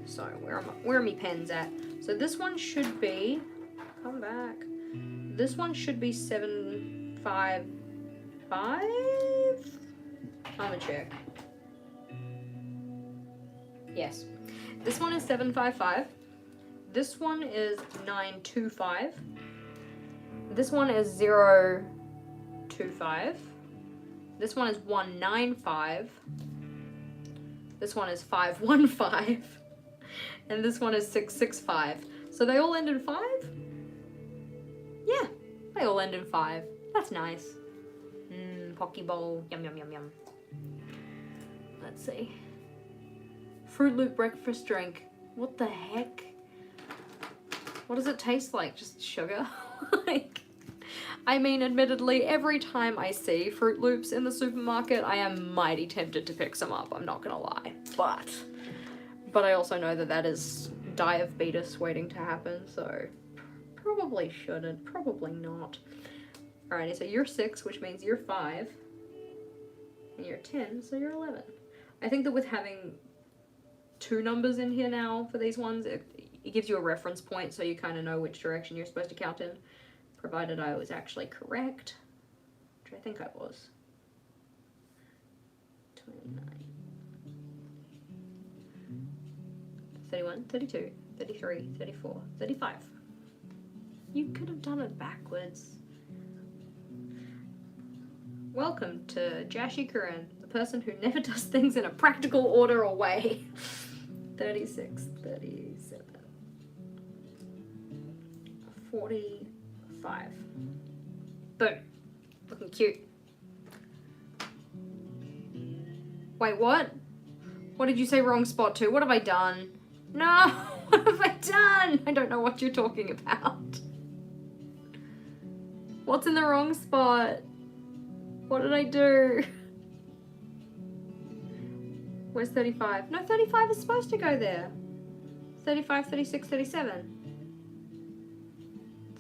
So where are my pens at? So this one should be, come back. This one should be 755. I'm gonna check. Yes. This one is 755. This one is 925. This one is 025. This one is 195. This one is 515. And this one is 665. So they all end in 5? Yeah, they all end in 5. That's nice. Poke bowl. Yum, yum, yum, yum. Let's see. Fruit Loop breakfast drink. What the heck? What does it taste like? Just sugar? Like, I mean, admittedly, every time I see Fruit Loops in the supermarket, I am mighty tempted to pick some up. I'm not gonna lie. But I also know that that is diabetes waiting to happen, so probably shouldn't. Probably not. Alrighty, so you're 6, which means you're 5. And you're 10, so you're 11. I think that with having 2 numbers in here now for these ones, it gives you a reference point so you kind of know which direction you're supposed to count in, provided I was actually correct, which I think I was. 29. 31, 32, 33, 34, 35. You could have done it backwards. Welcome to JashiiCorrin, the person who never does things in a practical order or way. 36, 37, 45. Boom. Looking cute. Wait, what? What did you say wrong spot to? What have I done? No! What have I done? I don't know what you're talking about. What's in the wrong spot? What did I do? Where's 35? No, 35 is supposed to go there. 35, 36, 37.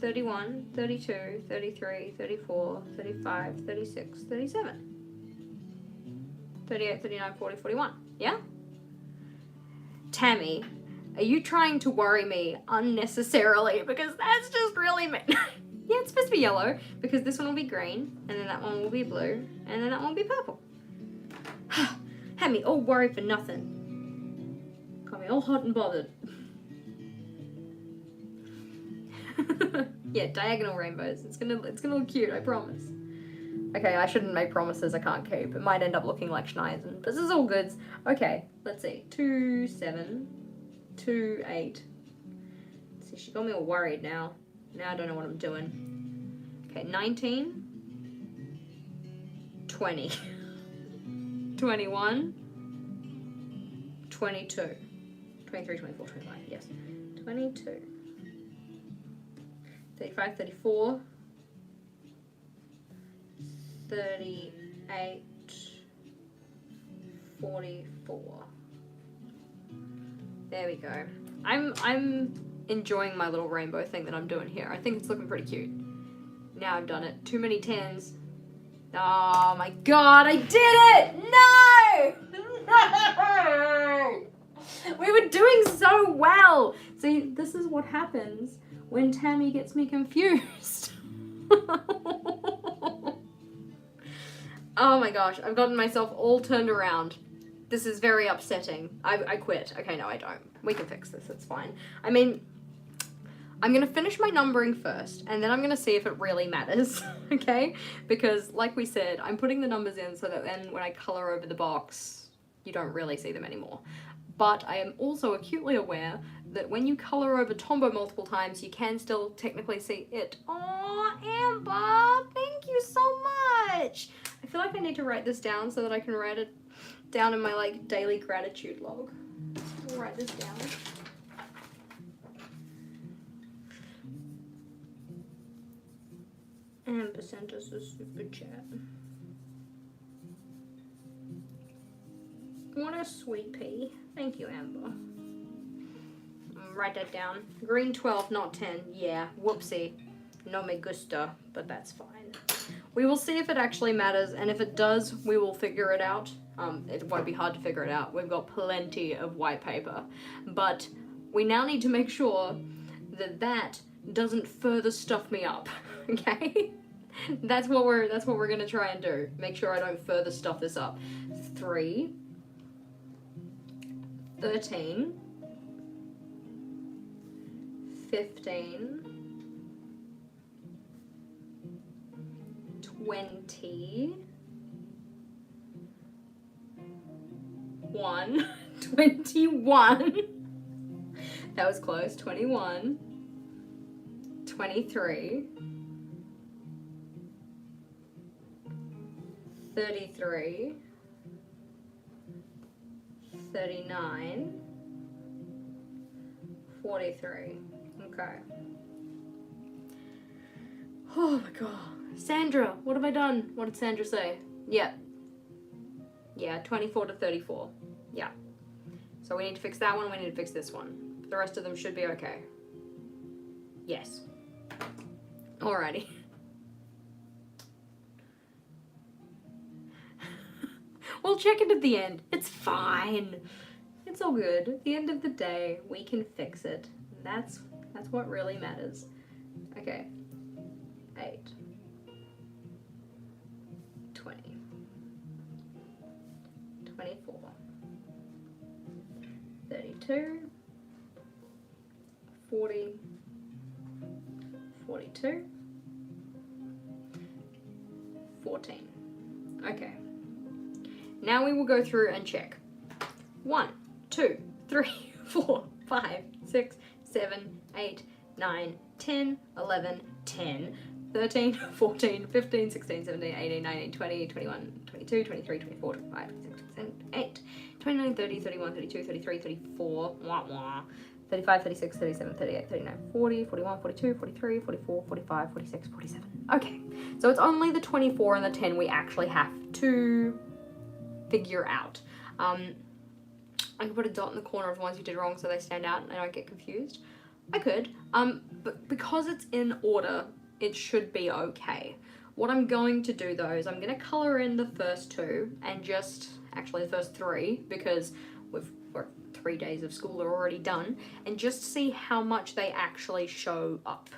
31, 32, 33, 34, 35, 36, 37. 38, 39, 40, 41. Yeah? Tammy, are you trying to worry me unnecessarily? Because that's just really mean. Yeah, it's supposed to be yellow, because this one will be green, and then that one will be blue, and then that one will be purple. Had me all worried for nothing. Got me all hot and bothered. Yeah, diagonal rainbows. It's gonna look cute, I promise. Okay, I shouldn't make promises I can't keep. It might end up looking like Schneisen, but this is all goods. Okay, let's see. 2, 7, 2, 8. See, she got me all worried now. Now I don't know what I'm doing. Okay, 19, 20, 21, 22, 23, 24, 25, yes. 22, 35, 34, 38, 44. There we go. I'm enjoying my little rainbow thing that I'm doing here. I think it's looking pretty cute. Now I've done it. Too many 10s. Oh my god, I did it! No! No! We were doing so well. See, this is what happens when Tammy gets me confused. Oh my gosh, I've gotten myself all turned around. This is very upsetting. I quit. Okay, no, I don't. We can fix this, it's fine. I mean, I'm gonna finish my numbering first, and then I'm gonna see if it really matters, okay? Because, like we said, I'm putting the numbers in so that then when I color over the box, you don't really see them anymore. But I am also acutely aware that when you color over Tombow multiple times, you can still technically see it. Oh, Amber, thank you so much. I feel like I need to write this down so that I can write it down in my, like, daily gratitude log. I'll write this down. Amber sent us a super chat. What a sweet pea. Thank you, Amber. Write that down. Green 12, not 10. Yeah, whoopsie. No me gusta, but that's fine. We will see if it actually matters, and if it does, we will figure it out. It won't be hard to figure it out. We've got plenty of white paper. But we now need to make sure that that doesn't further stuff me up, okay? That's what we're gonna try and do. Make sure I don't further stuff this up. 3, 13, 15, 20, 21. That was close. 21, 23, 33, 39, 43. Okay. Oh my god. Sandra, what have I done? What did Sandra say? Yeah. Yeah, 24 to 34. Yeah. So we need to fix that one, we need to fix this one. The rest of them should be okay. Yes. Alrighty. We'll check it at the end. It's fine. It's all good. At the end of the day, we can fix it. That's what really matters. Okay. 8. 20. 24. 32. 40. 42. 14. Okay. Now we will go through and check. 1, 2, 3, 4, 5, 6, 7, 8, 9, 10, 11, 10, 13, 14, 15, 16, 17, 18, 19, 20, 21, 22, 23, 24, 25, 26, 27, 28, 29, 30, 31, 32, 33, 34, 35, 36, 37, 38, 39, 40, 41, 42, 43, 44, 45, 46, 47. Okay, so it's only the 24 and the 10 we actually have to figure out. I can put a dot in the corner of the ones you did wrong so they stand out and I don't get confused. I could. But because it's in order, it should be okay. What I'm going to do though is I'm going to colour in the first two and actually the first three, because we're 3 days of school are already done, and just see how much they actually show up.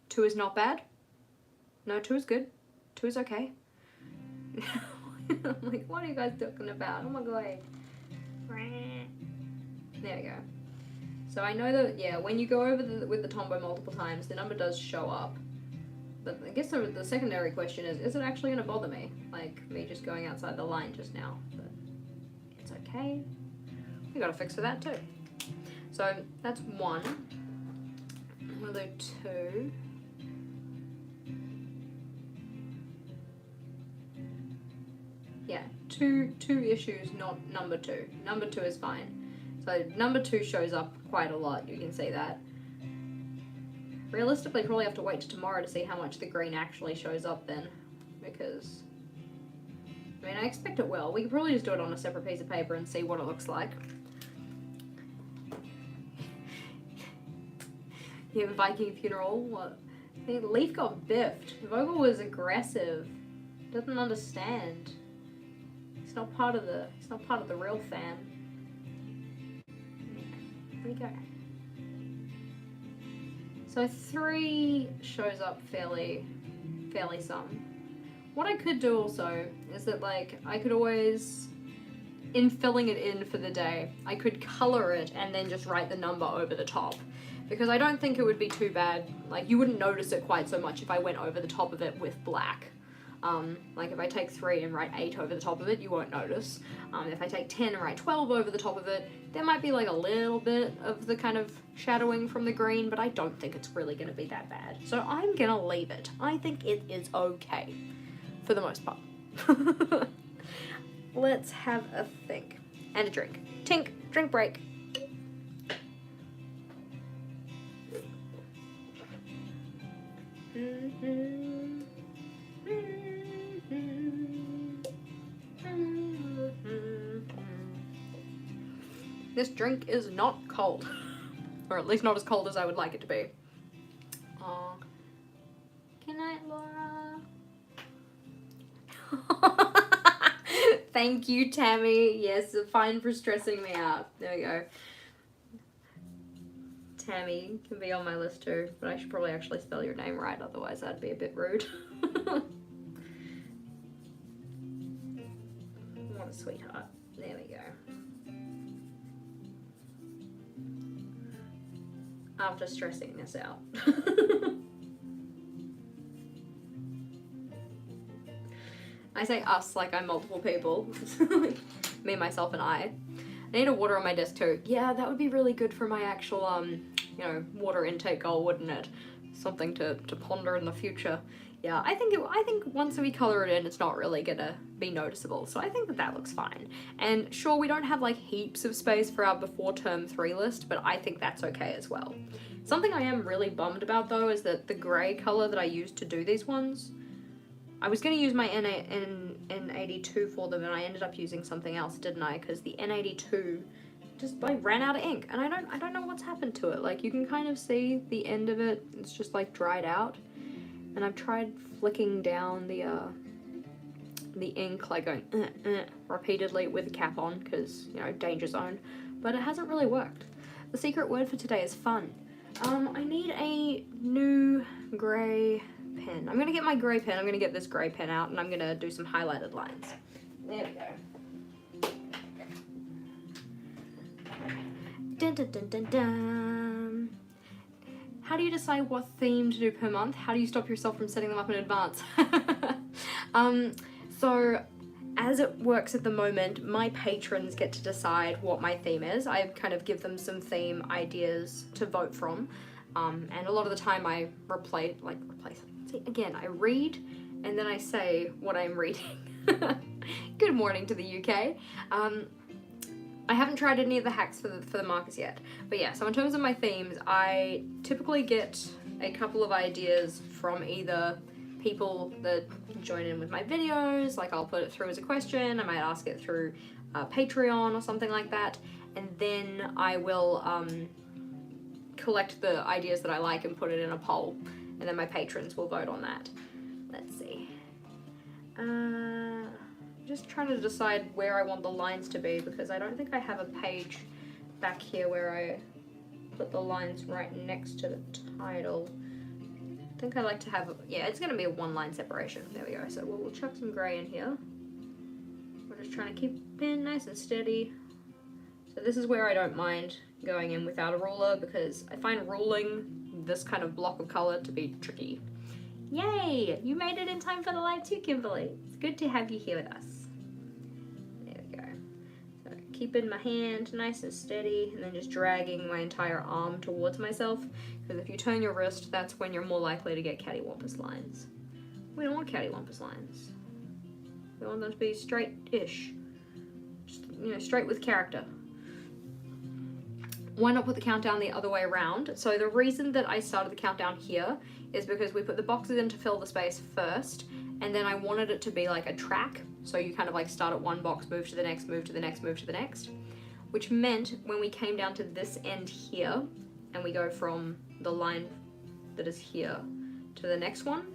2 is not bad. No, 2 is good. 2 is okay. I'm like, what are you guys talking about? Oh my god. There we go. So I know that, yeah, when you go over with the Tombow multiple times, the number does show up. But I guess the secondary question is it actually going to bother me? Like, me just going outside the line just now. But it's okay. We got to fix for that too. So that's 1. We'll do 2. Yeah, two issues, not number 2. Number 2 is fine. So number 2 shows up quite a lot, you can see that. Realistically, probably have to wait till tomorrow to see how much the green actually shows up then, because, I mean, I expect it will. We could probably just do it on a separate piece of paper and see what it looks like. Yeah, Viking funeral, what? I think Leaf got biffed. Vogel was aggressive. Doesn't understand. He's not part of the real fan. There we go. So 3 shows up fairly some. What I could do also is that, like, I could always, in filling it in for the day, I could colour it and then just write the number over the top. Because I don't think it would be too bad, like, you wouldn't notice it quite so much if I went over the top of it with black. Like if I take 3 and write 8 over the top of it, you won't notice. If I take 10 and write 12 over the top of it, there might be like a little bit of the kind of shadowing from the green, but I don't think it's really going to be that bad. So I'm going to leave it. I think it is okay, for the most part. Let's have a think. And a drink. Tink, drink break. This drink is not cold, or at least not as cold as I would like it to be. Aw. Good night, Laura. Thank you, Tammy. Yes, fine for stressing me out. There we go. Tammy can be on my list too, but I should probably actually spell your name right, otherwise that'd be a bit rude. What a sweetheart. There we go. After stressing this out. I say us like I'm multiple people. Me, myself, and I need a water on my desk too. Yeah, that would be really good for my actual, you know, water intake goal, wouldn't it? Something to ponder in the future. Yeah, I think once we color it in, it's not really gonna be noticeable. So I think that looks fine. And sure, we don't have like heaps of space for our before term 3 list, but I think that's okay as well. Something I am really bummed about though is that the gray color that I used to do these ones, I was gonna use my N82 for them, and I ended up using something else, didn't I? Because the N82 just like ran out of ink, and I don't know what's happened to it. Like, you can kind of see the end of it. It's just like dried out. And I've tried flicking down the ink, like going repeatedly with the cap on, because, you know, danger zone, but it hasn't really worked. The secret word for today is fun. I need a new grey pen. I'm gonna get my grey pen. I'm gonna get this grey pen out, and I'm gonna do some highlighted lines. There we go. Dun dun dun dun dun. How do you decide what theme to do per month? How do you stop yourself from setting them up in advance? So as it works at the moment, my patrons get to decide what my theme is. I kind of give them some theme ideas to vote from. And a lot of the time I replace. See, again, I read and then I say what I'm reading. Good morning to the UK. I haven't tried any of the hacks for the markers yet, but yeah, so in terms of my themes, I typically get a couple of ideas from either people that join in with my videos, like I'll put it through as a question, I might ask it through Patreon or something like that, and then I will collect the ideas that I like and put it in a poll, and then my patrons will vote on that. Let's see. Just trying to decide where I want the lines to be, because I don't think I have a page back here where I put the lines right next to the title. I think I like to have, yeah, it's gonna be a 1-line separation. There we go. So we'll chuck some gray in here. We're just trying to keep it nice and steady. So this is where I don't mind going in without a ruler, because I find ruling this kind of block of color to be tricky. Yay! You made it in time for the live too, Kimberly. It's good to have you here with us. There we go. So keeping my hand nice and steady, and then just dragging my entire arm towards myself, because if you turn your wrist, that's when you're more likely to get cattywampus lines. We don't want cattywampus lines. We want them to be straight-ish. Just, you know, straight with character. Why not put the countdown the other way around? So the reason that I started the countdown here is because we put the boxes in to fill the space first, and then I wanted it to be like a track. So you kind of like start at one box, move to the next, move to the next, move to the next. Which meant when we came down to this end here, and we go from the line that is here to the next one,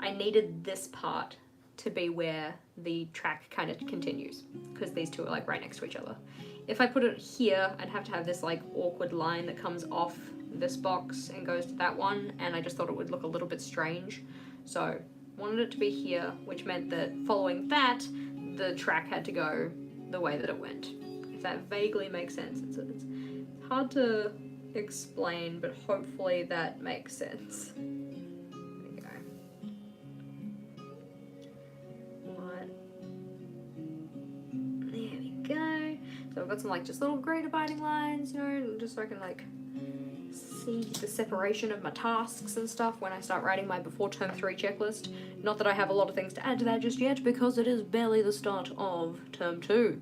I needed this part to be where the track kind of continues, because these two are like right next to each other. If I put it here, I'd have to have this like awkward line that comes off this box and goes to that one, and I just thought it would look a little bit strange. So wanted it to be here, which meant that following that, the track had to go the way that it went. If that vaguely makes sense. It's hard to explain, but hopefully that makes sense. There we go. What? There we go. So I've got some like just little gray dividing lines, you know, just so I can like see the separation of my tasks and stuff when I start writing my before term 3 checklist. Not that I have a lot of things to add to that just yet, because it is barely the start of term 2.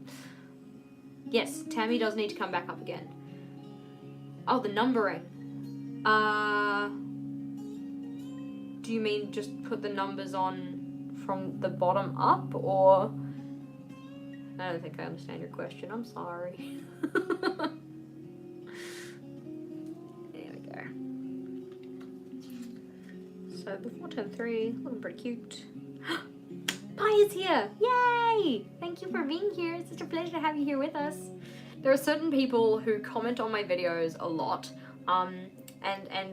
Yes, Tammy does need to come back up again. Oh, the numbering. Do you mean just put the numbers on from the bottom up, or? I don't think I understand your question. I'm sorry. There we go. So before term 3, looking pretty cute. Pi is here! Yay! Thank you for being here. It's such a pleasure to have you here with us. There are certain people who comment on my videos a lot, and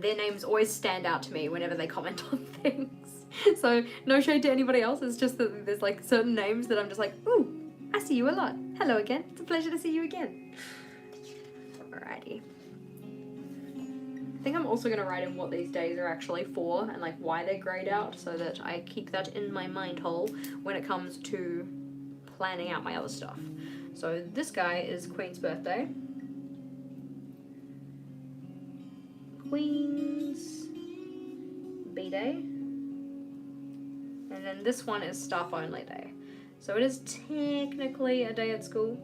their names always stand out to me whenever they comment on things. So no shade to anybody else, it's just that there's like certain names that I'm just like, ooh, I see you a lot. Hello again. It's a pleasure to see you again. Alrighty. I think I'm also going to write in what these days are actually for and like why they're grayed out, so that I keep that in my mind hole when it comes to planning out my other stuff. So this guy is Queen's birthday. Queen's B-Day. And then this one is staff only day. So it is technically a day at school,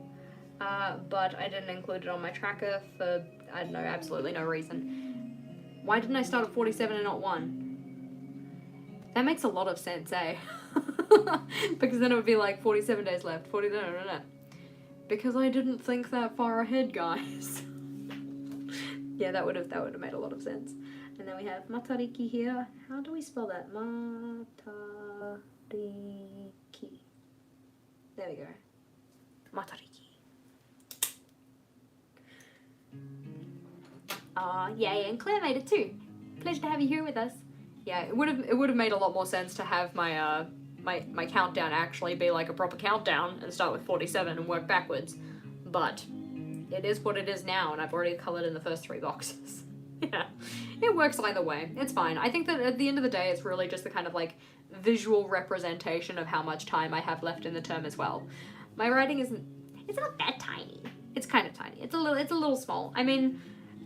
but I didn't include it on my tracker for, I don't know, absolutely no reason. Why didn't I start at 47 and not 1? That makes a lot of sense, eh? Because then it would be like 47 days left, no. Because I didn't think that far ahead, guys. Yeah, that would have made a lot of sense. And then we have Matariki here. How do we spell that? Matariki. There we go. Matariki. Yay, and Claire made it too. Pleasure to have you here with us. Yeah, it would have made a lot more sense to have my my countdown actually be like a proper countdown and start with 47 and work backwards. But it is what it is now, and I've already colored in the first 3 boxes. Yeah, it works either way. It's fine. I think that at the end of the day, it's really just the kind of like visual representation of how much time I have left in the term as well. My writing it's not that tiny. It's kind of tiny. It's a little small. I mean,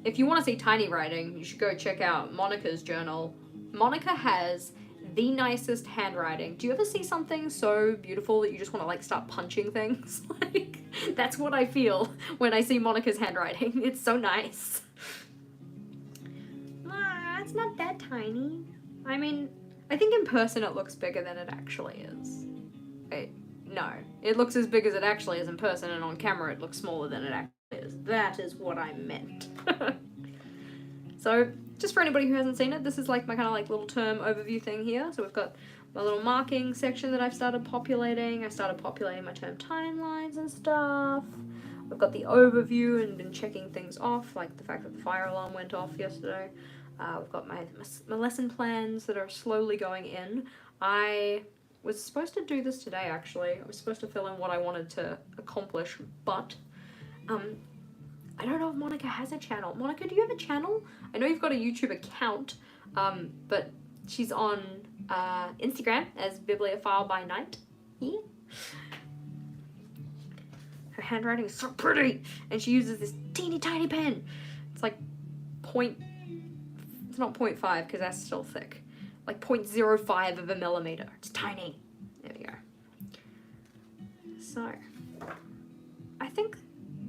if you want to see tiny writing, you should go check out Monica's journal. Monica has the nicest handwriting. Do you ever see something so beautiful that you just want to like start punching things? Like, that's what I feel when I see Monica's handwriting. It's so nice. It's not that tiny. I mean, I think in person it looks bigger than it actually is. Wait, no. It looks as big as it actually is in person, and on camera it looks smaller than it actually is. That is what I meant. So just for anybody who hasn't seen it, this is like my kind of like little term overview thing here. So we've got my little marking section that I've started populating. I started populating my term timelines and stuff. We've got the overview and been checking things off, like the fact that the fire alarm went off yesterday. We've got my lesson plans that are slowly going in. I was supposed to do this today, actually. I was supposed to fill in what I wanted to accomplish, but I don't know if Monica has a channel. Monica, do you have a channel? I know you've got a YouTube account, but she's on Instagram as Bibliophile by Night. Yeah. Her handwriting is so pretty, and she uses this teeny tiny pen. It's like it's not 0.5 because that's still thick. Like 0.05 of a millimeter. It's tiny. There we go. So, I think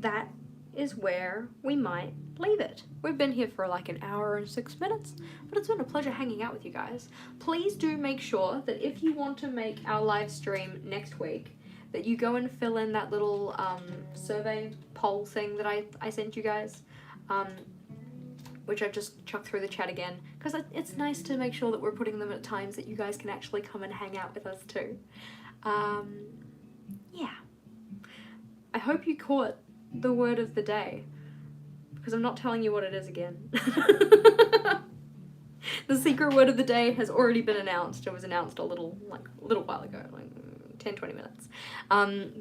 that is where we might leave it. We've been here for like an hour and 6 minutes, but it's been a pleasure hanging out with you guys. Please do make sure that if you want to make our live stream next week, that you go and fill in that little survey poll thing that I sent you guys, which I've just chucked through the chat again, because it's nice to make sure that we're putting them at times that you guys can actually come and hang out with us too. Yeah. I hope you caught the word of the day, because I'm not telling you what it is again. The secret word of the day has already been announced. It was announced a little while ago, like 10-20 minutes.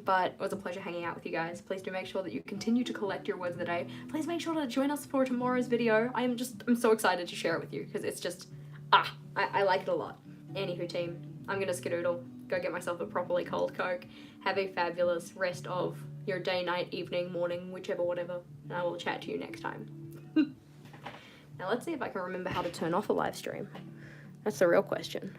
But it was a pleasure hanging out with you guys. Please do make sure that you continue to collect your words of the day. Please make sure to join us for tomorrow's video. I'm so excited to share it with you, because it's just, I like it a lot. Anywho team, I'm gonna skedoodle, go get myself a properly cold Coke, have a fabulous rest of your day, night, evening, morning, whichever, whatever, and I will chat to you next time. Now let's see if I can remember how to turn off a live stream. That's the real question.